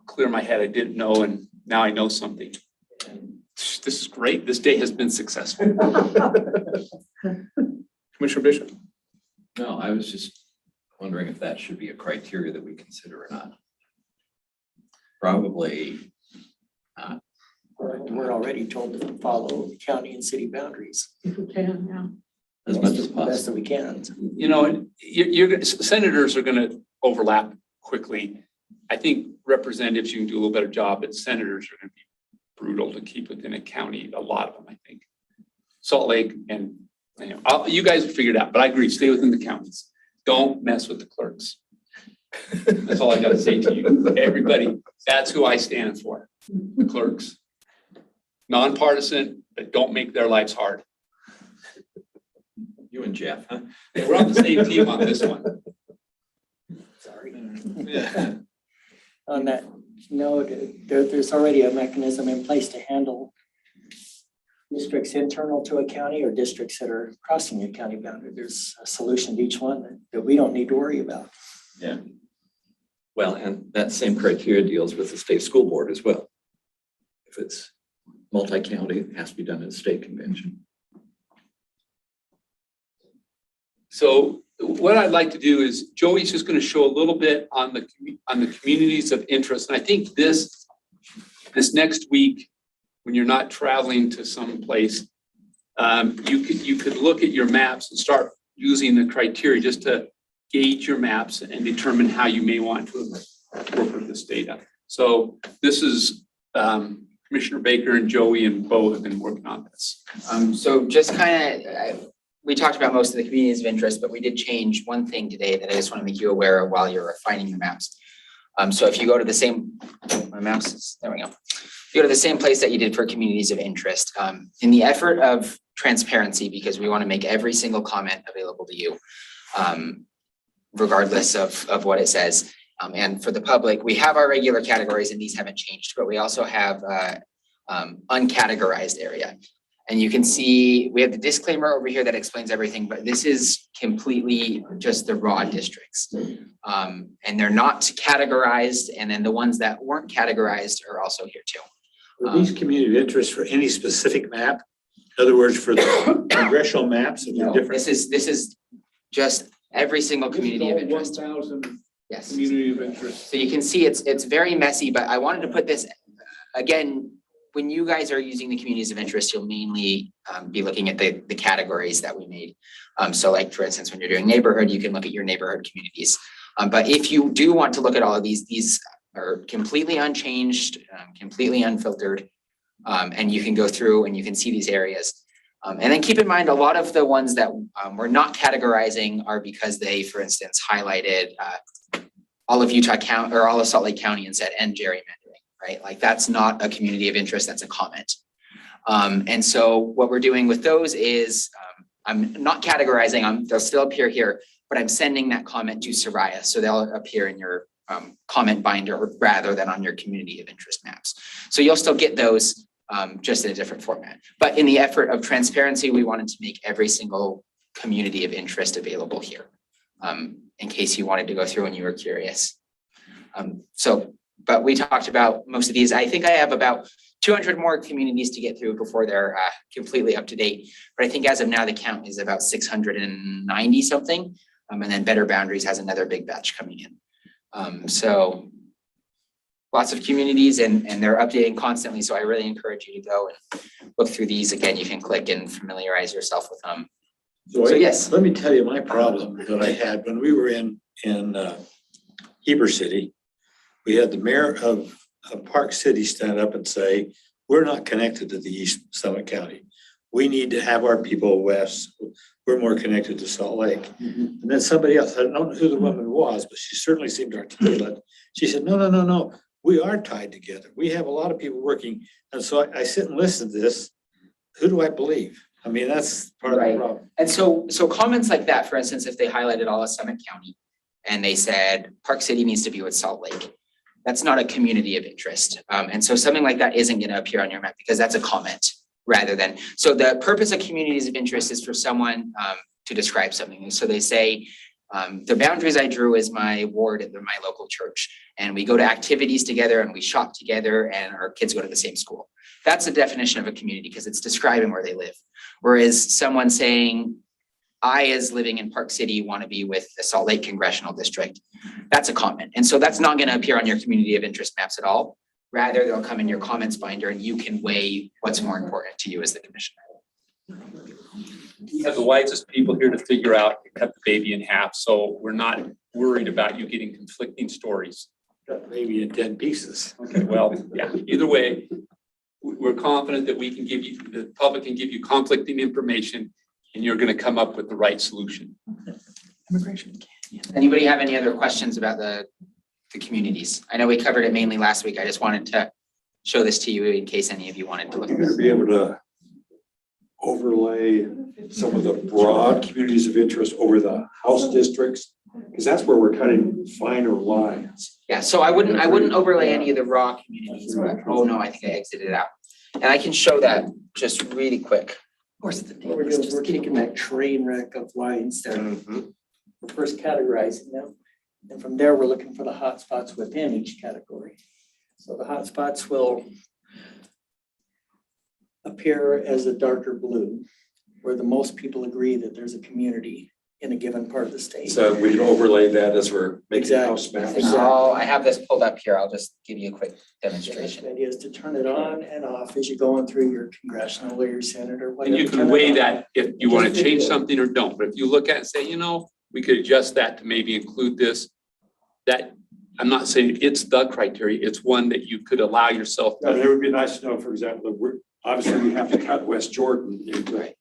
clear my head. I didn't know, and now I know something. And this is great. This day has been successful. Commissioner Bishop? No, I was just wondering if that should be a criteria that we consider or not. Probably not. We're already told to follow county and city boundaries If we can, yeah. As much as best possible. that we can. You know, senators are going to overlap quickly. I think representatives, you can do a little better job, but senators are going to be brutal to keep within a county. A lot of them, I think. Salt Lake and, you guys will figure it out, but I agree, stay within the counties. Don't mess with the clerks. That's all I got to say to you. Everybody, that's who I stand for, the clerks. Nonpartisan, but don't make their lives hard. You and Jeff, huh? We're on the same team on this one. Sorry. Yeah. On that note, there's already a mechanism in place to handle districts internal to a county or districts that are crossing a county boundary. There's a solution to each one that we don't need to worry about. Yeah. Well, and that same criteria deals with the state school board as well. If it's multi-county, it has to be done at a state convention. So what I'd like to do is, Joey's just going to show a little bit on the communities of interest. And I think this next week, when you're not traveling to some place, you could look at your maps and start using the criteria just to gauge your maps and determine how you may want to work with this data. So this is Commissioner Baker and Joey and Bo have been working on this. So just kind of, we talked about most of the communities of interest, but we did change one thing today that I just want to make you aware of while you're refining your maps. So if you go to the same, my mouse, there we go. If you go to the same place that you did for communities of interest, in the effort of transparency, because we want to make every single comment available to you, regardless of what it says. And for the public, we have our regular categories and these haven't changed, but we also have uncategorized area. And you can see we have the disclaimer over here that explains everything, but this is completely just the raw districts. And they're not categorized. And then the ones that weren't categorized are also here too. Are these community of interest for any specific map? In other words, for the congressional maps of the No, different. this is just every single community of interest. 1,000 Yes. community of interest. So you can see it's very messy, but I wanted to put this, again, when you guys are using the communities of interest, you'll mainly be looking at the categories that we made. So like, for instance, when you're doing neighborhood, you can look at your neighborhood communities. But if you do want to look at all of these are completely unchanged, completely unfiltered. And you can go through and you can see these areas. And then keep in mind, a lot of the ones that we're not categorizing are because they, for instance, highlighted all of Utah County or all of Salt Lake County and said, and gerrymandering, right? Like that's not a community of interest, that's a comment. And so what we're doing with those is I'm not categorizing them, they'll still appear here, but I'm sending that comment to Soraya. So they'll appear in your comment binder rather than on your community of interest maps. So you'll still get those just in a different format. But in the effort of transparency, we wanted to make every single community of interest available here. In case you wanted to go through and you were curious. But we talked about most of these. I think I have about 200 more communities to get through before they're completely up to date. But I think as of now, the count is about 690 something. And then Better Boundaries has another big batch coming in. So lots of communities and they're updating constantly. So I really encourage you to go and look through these. Again, you can click and familiarize yourself with them. So yes. Let me tell you my problem that I had when we were in Heber City. We had the mayor of Park City stand up and say, we're not connected to the East Summit County. We need to have our people west. We're more connected to Salt Lake. And then somebody else, I don't know who the woman was, but she certainly seemed articulate. She said, no. We are tied together. We have a lot of people working. And so I sit and listen to this. Who do I believe? I mean, that's part of the problem. And so comments like that, for instance, if they highlighted all of Summit County and they said Park City needs to be with Salt Lake, that's not a community of interest. And so something like that isn't going to appear on your map because that's a comment rather than, so the purpose of communities of interest is for someone to describe something. So they say, the boundaries I drew is my ward at my local church. And we go to activities together and we shop together and our kids go to the same school. That's the definition of a community because it's describing where they live. Whereas someone saying, I, as living in Park City, want to be with the Salt Lake Congressional District, that's a comment. And so that's not going to appear on your community of interest maps at all. Rather, they'll come in your comments binder and you can weigh what's more important to you as the commissioner. We have the wisest people here to figure out to cut the baby in half, so we're not worried about you getting conflicting stories. Cut the baby in 10 pieces. Okay, well, yeah, either way, we're confident that we can give you, the public can give you conflicting information and you're going to come up with the right solution. Anybody have any other questions about the communities? I know we covered it mainly last week. I just wanted to show this to you in case any of you wanted to look at You're this. gonna be able to overlay some of the broad communities of interest over the house districts, because that's where we're cutting finer lines. Yeah, so I wouldn't overlay any of the raw communities, but, oh no, I think I exited it out. And I can show that just really quick. Of course, what we're doing is we're taking that train wreck of lines there. We're first categorizing them. And from there, we're looking for the hotspots within each category. So the hotspots will appear as a darker blue, where the most people agree that there's a community in a given part of the state. So we can overlay that as we're making house maps. Oh, I have this pulled up here. I'll just give you a quick The demonstration. idea is to turn it on and off as you're going through your congressional or your senate or whatever. And you Turn can it weigh on. that if you want to change something or don't, but if you look at it and say, you know, we could adjust that to maybe include this, that, I'm not saying it's the criteria, it's one that you could allow yourself Yeah, to. it would be nice to know, for example, that we're, obviously we have to cut West Jordan into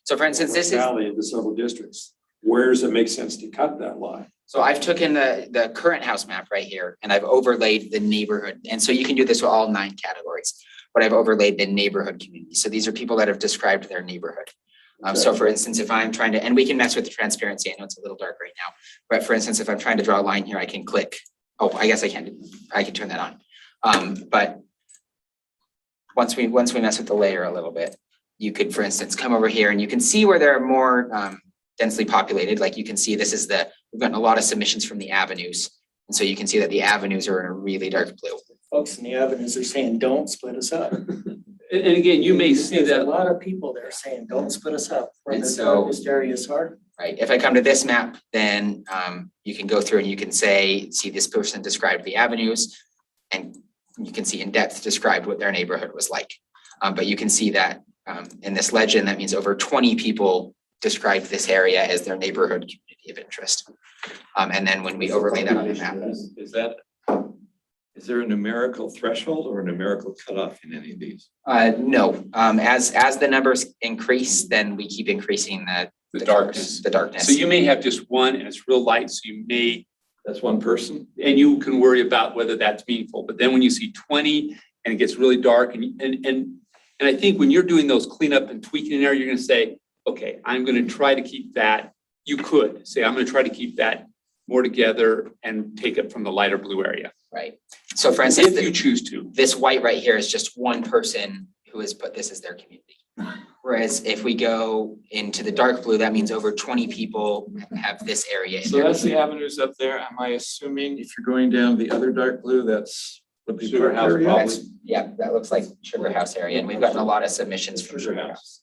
So for instance, this is, Valley into several districts. Where does it make sense to cut that line? so I've taken the current house map right here and I've overlaid the neighborhood. And so you can do this with all 9 categories, but I've overlaid the neighborhood community. So these are people that have described their neighborhood. So for instance, if I'm trying to, and we can mess with the transparency, I know it's a little dark right now, but for instance, if I'm trying to draw a line here, I can click. Oh, I guess I can turn that on. But once we mess with the layer a little bit, you could, for instance, come over here and you can see where there are more densely populated. Like you can see this is we've gotten a lot of submissions from the avenues. And so you can see that the avenues are in a really dark blue. Folks in the avenues are saying, don't split us up. And again, you may see There's a that, lot of people there saying, don't split us up. Where And the so- darkest areas are. right? If I come to this map, then you can go through and you can see this person described the avenues, and you can see in depth described what their neighborhood was like. But you can see that in this legend, that means over 20 people described this area as their neighborhood community of interest. And then when we overlay that on the map. Is there a numerical threshold or a numerical cutoff in any of these? No, as the numbers increase, then we keep increasing The darkness. the darkness. So you may have just one and it's real light, so you may, That's one person? and you can worry about whether that's meaningful. But then when you see 20 and it gets really dark and I think when you're doing those cleanup and tweaking there, you're gonna say, okay, I'm gonna try to keep that. You could say, I'm gonna try to keep that more together and take it from the lighter blue area. Right. So for instance, If you choose to. this white right here is just one person who has put this as their community. Whereas if we go into the dark blue, that means over 20 people have this area. in So their that's the community. avenues up there. Am I assuming if you're going down the other dark blue, that's would be Sugar courthouse area? probably? That's- Yeah, that looks like Sugar House area, and we've gotten a lot of submissions from Sugar Sugar House. House.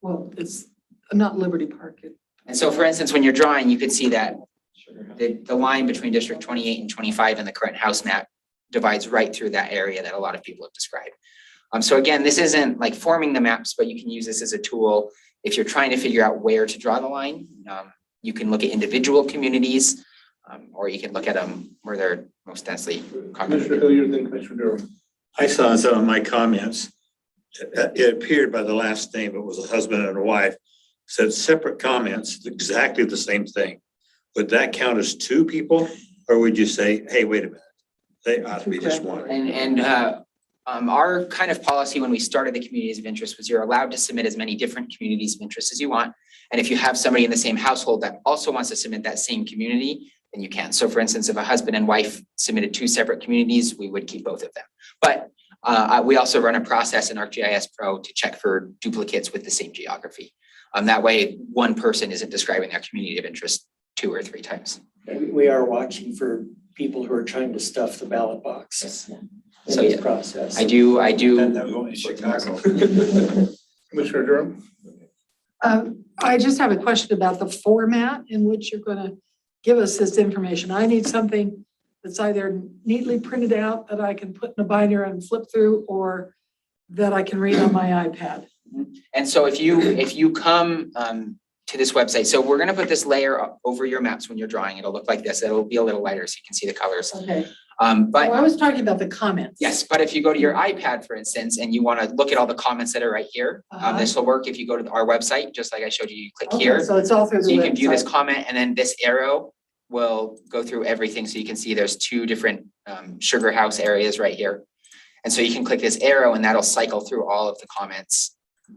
Well, it's not Liberty Park. And so for instance, when you're drawing, you could see that Sugar House. the line between District 28 and 25 in the current house map divides right through that area that a lot of people have described. So again, this isn't like forming the maps, but you can use this as a tool. If you're trying to figure out where to draw the line, you can look at individual communities, or you can look at them where they're most densely Commissioner congregated. Hilliard, then Commissioner Durham. I saw in some of my comments, it appeared by the last name, it was a husband and a wife, said separate comments, exactly the same thing. Would that count as two people, or would you say, hey, wait a minute, they ought to be just one? And our kind of policy when we started the communities of interest was you're allowed to submit as many different communities of interest as you want. And if you have somebody in the same household that also wants to submit that same community, then you can. So for instance, if a husband and wife submitted two separate communities, we would keep both of them. But we also run a process in ArcGIS Pro to check for duplicates with the same geography. That way, one person isn't describing their community of interest 2 or 3 times. We are watching for people who are trying to stuff the ballot box in So, this yeah. process. I do. And that was only Chicago. Commissioner Durham. I just have a question about the format in which you're gonna give us this information. I need something that's either neatly printed out that I can put in a binder and flip through, or that I can read on my iPad. And so if you come to this website, so we're gonna put this layer over your maps when you're drawing. It'll look like this. It'll be a little lighter so you can see the colors. Okay. But Well, I was talking about the comments. yes, but if you go to your iPad, for instance, and you want to look at all the comments that are right here, Uh-huh. this will work if you go to our website, just like I showed you, you click Okay, here. so it's all through the So you can view this website. comment, and then this arrow will go through everything. So you can see there's 2 different Sugar House areas right here. And so you can click this arrow and that'll cycle through all of the comments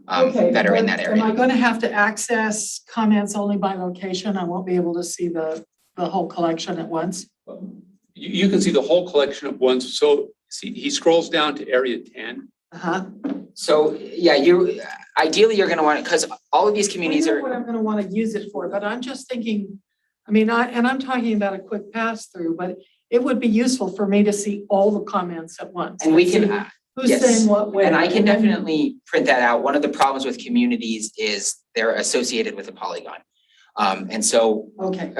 Okay, that are in but that Am I area. gonna have to access comments only by location? I won't be able to see the whole collection at once? You can see the whole collection at once. So see, he scrolls down to area 10. Uh-huh. So, yeah, ideally you're gonna want, because all of these communities I know are. what I'm gonna wanna use it for, but I'm just thinking, I mean, I'm talking about a quick pass through, but it would be useful for me to see all the comments at once. And we See can, who's yes. saying what way. and I can then- definitely print that out. One of the problems with communities is they're associated with a polygon. And so Okay,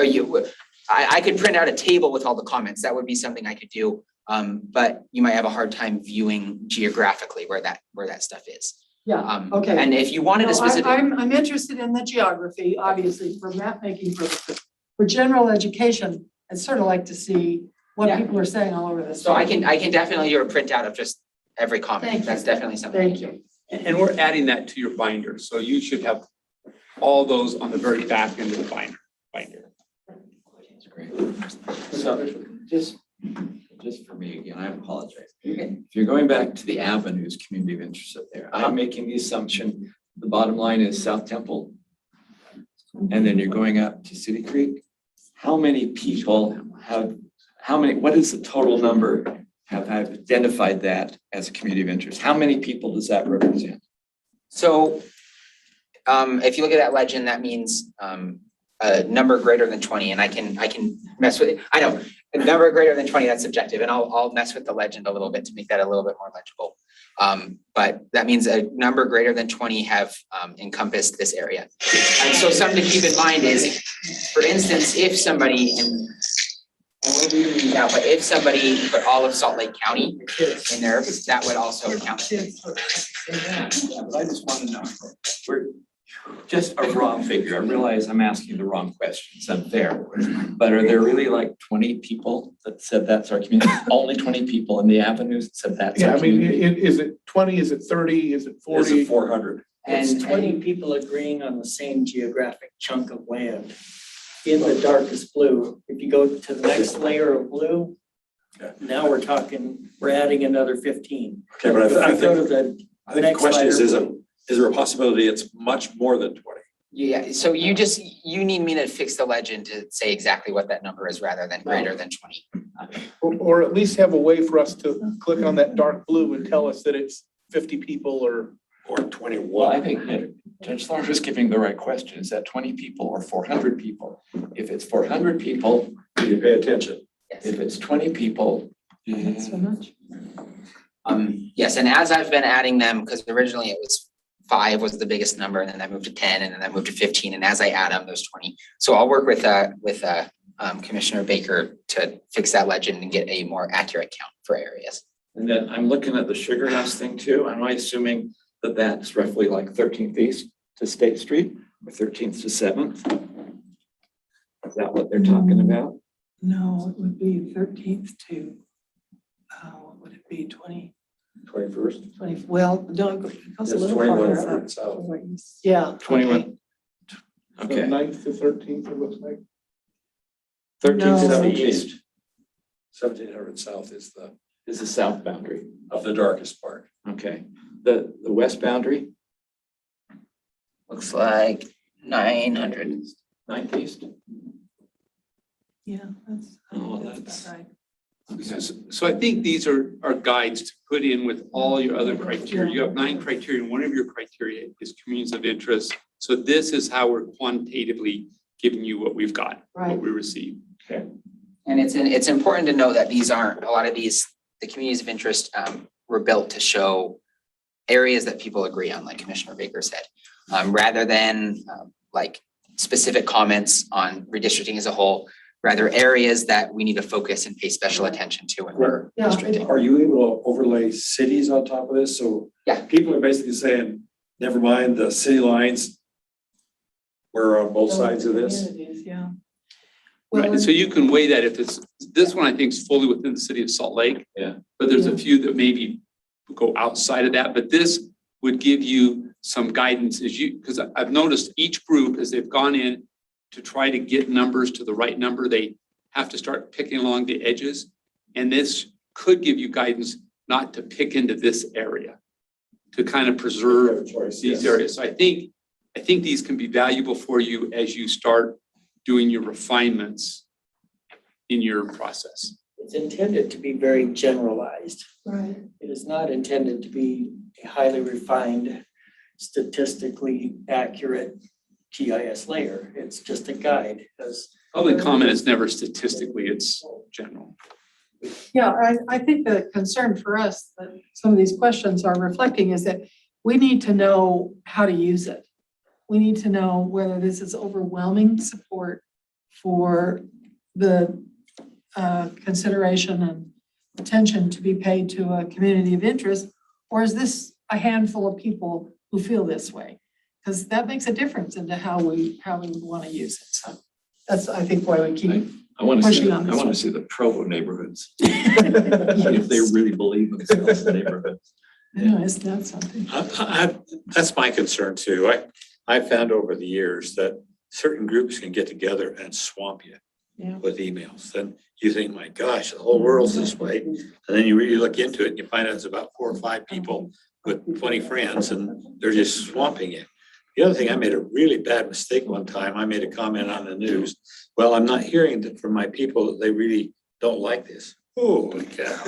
I could print out a table with all the comments. That would be something I could do. But you might have a hard time viewing geographically where that stuff is. yeah, okay. And if you wanted No, a specific. I'm interested in the geography, obviously, for map making purposes. For general education, I'd sort of like to see what Yeah. people are saying all over this. So I can definitely do a printout of just every comment. Thank you. That's definitely something. I Thank can do. you. And we're adding that to your binder. So you should have all those on the very back end of the binder. That's great. So just for me again, I apologize. If you're going back to the avenues, community of interest up there, I'm making the assumption, the bottom line is South Temple. And then you're going up to City Creek. How many people what is the total number have identified that as a community of interest? How many people does that represent? So if you look at that legend, that means a number greater than 20, and I can mess with it. I know a number greater than 20, that's subjective, and I'll mess with the legend a little bit to make that a little bit more legible. But that means a number greater than 20 have encompassed this area. And so something to keep in mind is, for instance, if somebody but if somebody put all of Salt Lake County in there, that would also count. Yeah, but I just want to know, we're just a raw figure. I realize I'm asking the wrong question. It's unfair. But are there really like 20 people that said that's our community? Only 20 people in the avenues that said that's Yeah, our I mean, community? is it 20, is it 30, is it 40? 400. It's And 20 people agreeing on the same geographic chunk of land in the darkest blue. If you go to the next layer of blue, now we're talking, we're adding another 15. Okay, but I If you go to think, the the next question is, layer is there a possibility it's much more than 20? yeah, so you need me to fix the legend to say exactly what that number is rather than greater than 20. Or at least have a way for us to click on that dark blue and tell us that it's 50 people or. Or 21? Well, I think that Judge Thorne was giving the right question. Is that 20 people or 400 people? If it's 400 people, You pay attention. if it's 20 people, Not so much. Yes, and as I've been adding them, because originally it was 5 was the biggest number, and then I moved to 10, and then I moved to 15, and as I add them, there's 20. So I'll work with Commissioner Baker to fix that legend and get a more accurate count for areas. and then I'm looking at the Sugar House thing too. Am I assuming that that's roughly like 13th East to State Street or 13th to 7th? Is that what they're talking about? No, it would be 13th to, what would it be, 21st? 20, well, no, it goes a It's little farther 2100 up. south. Yeah. 21. The Okay, 9th to 13th, it looks like. 13th to No. the east 1700 south is is the south boundary. of the darkest part. Okay, the west boundary, Looks like 900. 9th east. Yeah, that's. Oh, that's that's- right. So I think these are guides to put in with all your other criteria. You have 9 criteria, and one of your criteria is communities of interest. So this is how we're quantitatively giving you what we've got, what Right. we receive. And it's important to know that these aren't, a lot of these, the communities of interest were built to show areas that people agree on, like Commissioner Baker said, rather than like specific comments on redistricting as a whole, rather areas that we need to focus and pay special attention to when we're Yeah. districting. Are you able to overlay cities on top of this? So Yeah. people are basically saying, never mind the city lines. We're on both sides of this. Communities, yeah. Right, Well, and so you can weigh that if it's, this one I think is fully within the city of Salt Lake. Yeah. But there's Yeah. a few that maybe go outside of that, but this would give you some guidance as you, because I've noticed each group, as they've gone in to try to get numbers to the right number, they have to start picking along the edges. And this could give you guidance not to pick into this area, to kind of preserve these areas. So I think these can be valuable for you as you start doing your refinements in your process. It's intended to be very generalized. Right. It is not intended to be a highly refined, statistically accurate GIS layer. It's just a guide as Public comment is never statistically, it's general. Yeah, I think the concern for us that some of these questions are reflecting is that we need to know how to use it. We need to know whether this is overwhelming support for the consideration and attention to be paid to a community of interest, or is this a handful of people who feel this way? Because that makes a difference into how we want to use it. So that's, I think, why we keep. I want to see, Pushing on I this want one. to see the Provo neighborhoods, if they really believe themselves in neighborhoods. Yeah, isn't that something? That's my concern too. I found over the years that certain groups can get together and swamp you Yeah. with emails. Then you think, my gosh, the whole world's this way. And then you really look into it and you find out it's about 4 or 5 people with 20 friends and they're just swamping you. The other thing, I made a really bad mistake one time. I made a comment on the news. Well, I'm not hearing that from my people that they really don't like this. Holy cow.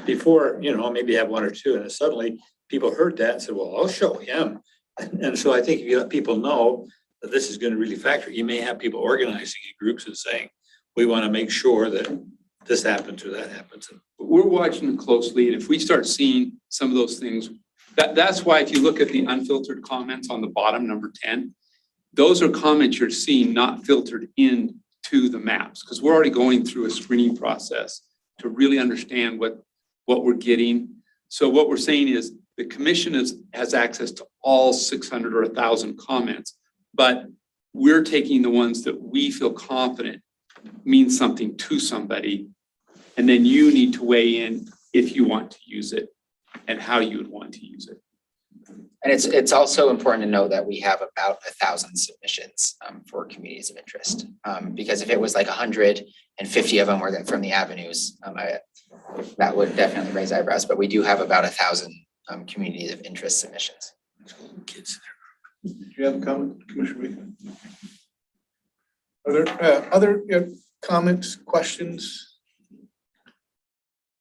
Before, maybe have 1 or 2, and then suddenly people heard that and said, well, I'll show him. And so I think if you let people know that this is going to really factor, you may have people organizing in groups and saying, we want to make sure that this happens or that happens. And we're watching it closely, and if we start seeing some of those things, that's why if you look at the unfiltered comments on the bottom, number 10, those are comments you're seeing not filtered in to the maps, because we're already going through a screening process to really understand what we're getting. So what we're saying is the commission has access to all 600 or 1,000 comments, but we're taking the ones that we feel confident mean something to somebody. And then you need to weigh in if you want to use it and how you would want to use it. And it's also important to know that we have about 1,000 submissions for communities of interest. Because if it was like 150 of them were from the avenues, that would definitely raise eyebrows, but we do have about 1,000 communities of interest submissions. Kids. Do you have a comment, Commissioner Reed? Are there other comments, questions?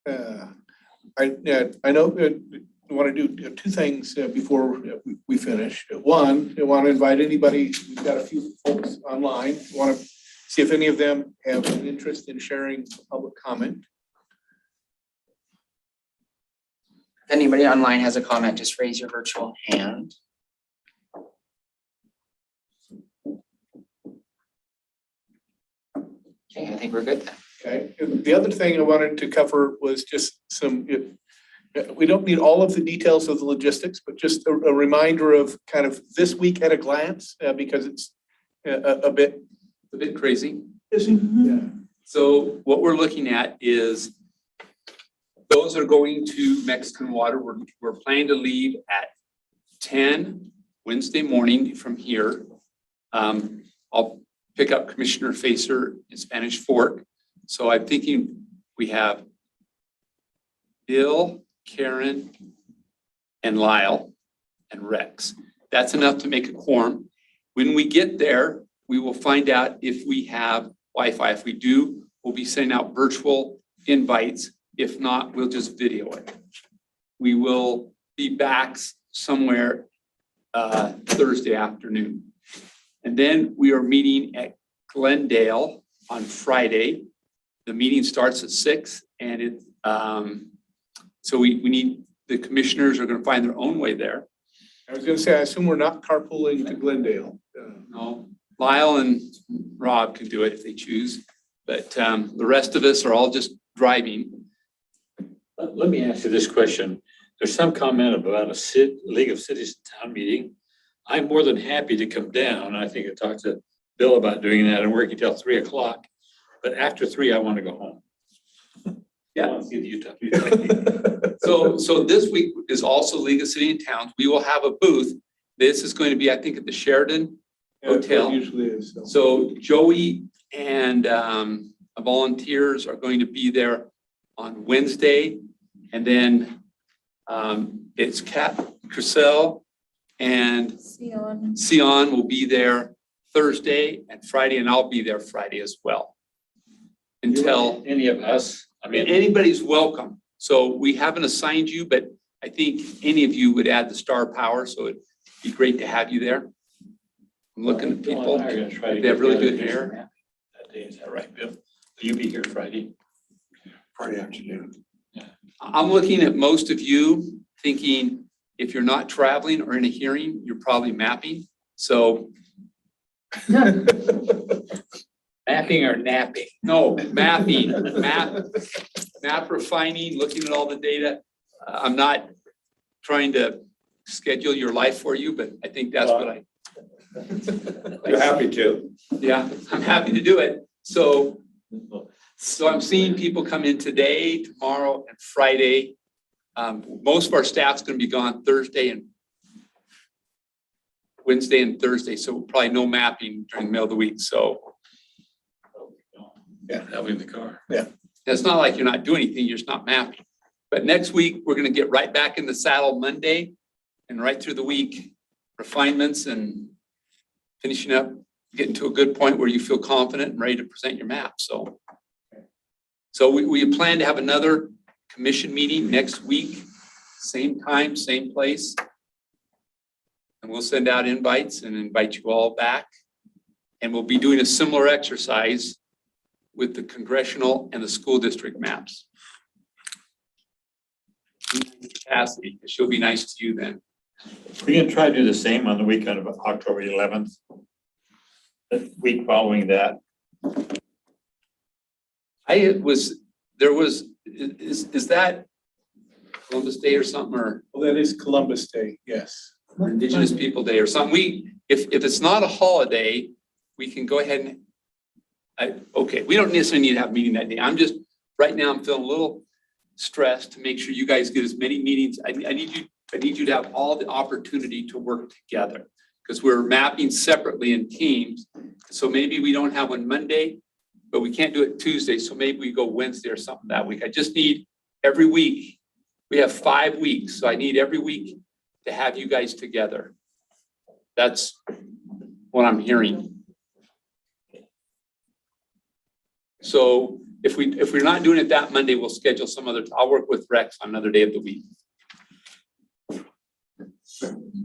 I know we want to do two things before we finish. One, I want to invite anybody, we've got a few folks online, want to see if any of them have an interest in sharing public comment. If anybody online has a comment, just raise your virtual hand. Okay, I think we're good then. Okay, and the other thing I wanted to cover was just some, we don't need all of the details of the logistics, but just a reminder of kind of this week at a glance, because it's a bit crazy. Yeah. So what we're looking at is those are going to Mexican water. We're planning to leave at 10 Wednesday morning from here. I'll pick up Commissioner Facer in Spanish Fork. So I'm thinking we have Bill, Karen, and Lyle, and Rex. That's enough to make a quorum. When we get there, we will find out if we have Wi-Fi. If we do, we'll be sending out virtual invites. If not, we'll just video it. We will be back somewhere Thursday afternoon. And then we are meeting at Glendale on Friday. The meeting starts at 6 and so we need, the commissioners are going to find their own way there. I was going to say, I assume we're not carpooling to Glendale. No, Lyle and Rob can do it if they choose, but the rest of us are all just driving. Let me ask you this question. There's some comment about a League of Cities and Town meeting. I'm more than happy to come down. I think I talked to Bill about doing that and working till 3 o'clock. But after 3, I want to go home. Yeah. I want to see the Utah. So this week is also League of City and Towns. We will have a booth. This is going to be, I think, at the Sheridan Hotel. It usually is. So Joey and volunteers are going to be there on Wednesday. And then it's Kat Crisell and Sion will be there Thursday and Friday, and I'll be there Friday as well. Until any of us, I mean, anybody's welcome. So we haven't assigned you, but I think any of you would add the star power. So it'd be great to have you there. I'm looking at people. They have really good hair. That day, is that right, Bill? Will you be here Friday? Friday afternoon. I'm looking at most of you thinking if you're not traveling or in a hearing, you're probably mapping. So Mapping or napping? no, mapping, map refining, looking at all the data. I'm not trying to schedule your life for you, but I think that's what You're happy to. yeah, I'm happy to do it. So I'm seeing people come in today, tomorrow, and Friday. Most of our staff's going to be gone Thursday and Wednesday and Thursday, so probably no mapping during the middle of the week. So Yeah, I'll be in the car. it's not like you're not doing anything, you're just not mapping. But next week, we're going to get right back in the saddle Monday and right through the week, refinements and finishing up, getting to a good point where you feel confident and ready to present your map. So we plan to have another commission meeting next week, same time, same place. And we'll send out invites and invite you all back. And we'll be doing a similar exercise with the congressional and the school district maps. Cassidy, she'll be nice to you then. We're gonna try to do the same on the weekend of October 11th. The week following that. Is that Columbus Day or something, or Well, that is Columbus Day, yes. Indigenous People Day or something? If it's not a holiday, we can go ahead and, okay, we don't necessarily need to have a meeting that day. Right now, I'm feeling a little stressed to make sure you guys get as many meetings. I need you to have all the opportunity to work together, because we're mapping separately in teams. So maybe we don't have one Monday, but we can't do it Tuesday, so maybe we go Wednesday or something that week. I just need every week. We have 5 weeks, so I need every week to have you guys together. That's what I'm hearing. So if we're not doing it that Monday, we'll schedule some other, I'll work with Rex on another day of the week.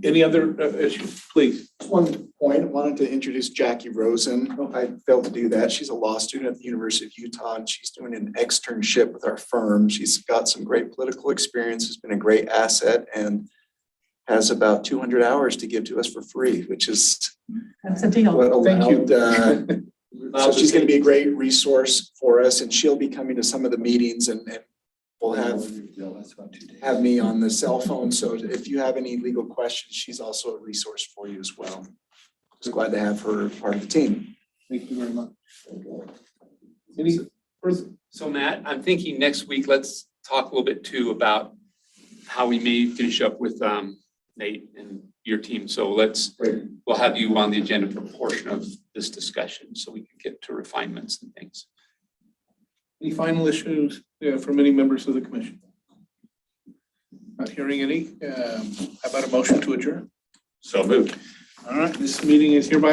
Any other issues, please? One point, I wanted to introduce Jackie Rosen. I failed to do that. She's a law student at the University of Utah, and she's doing an externship with our firm. She's got some great political experience, has been a great asset, and has about 200 hours to give to us for free, which is That's a deal. what Thank you. allowed, so she's gonna be a great resource for us, and she'll be coming to some of the meetings, and we'll have me on the cell phone. So if you have any legal questions, she's also a resource for you as well. Just glad to have her part of the team. Thank you very much. Any further? So Matt, I'm thinking next week, let's talk a little bit too about how we may finish up with Nate and your team. So we'll have you on the agenda for a portion of this discussion so we can get to refinements and things. Any final issues from any members of the commission? Not hearing any. How about a motion to adjourn? So moved. All right, this meeting is hereby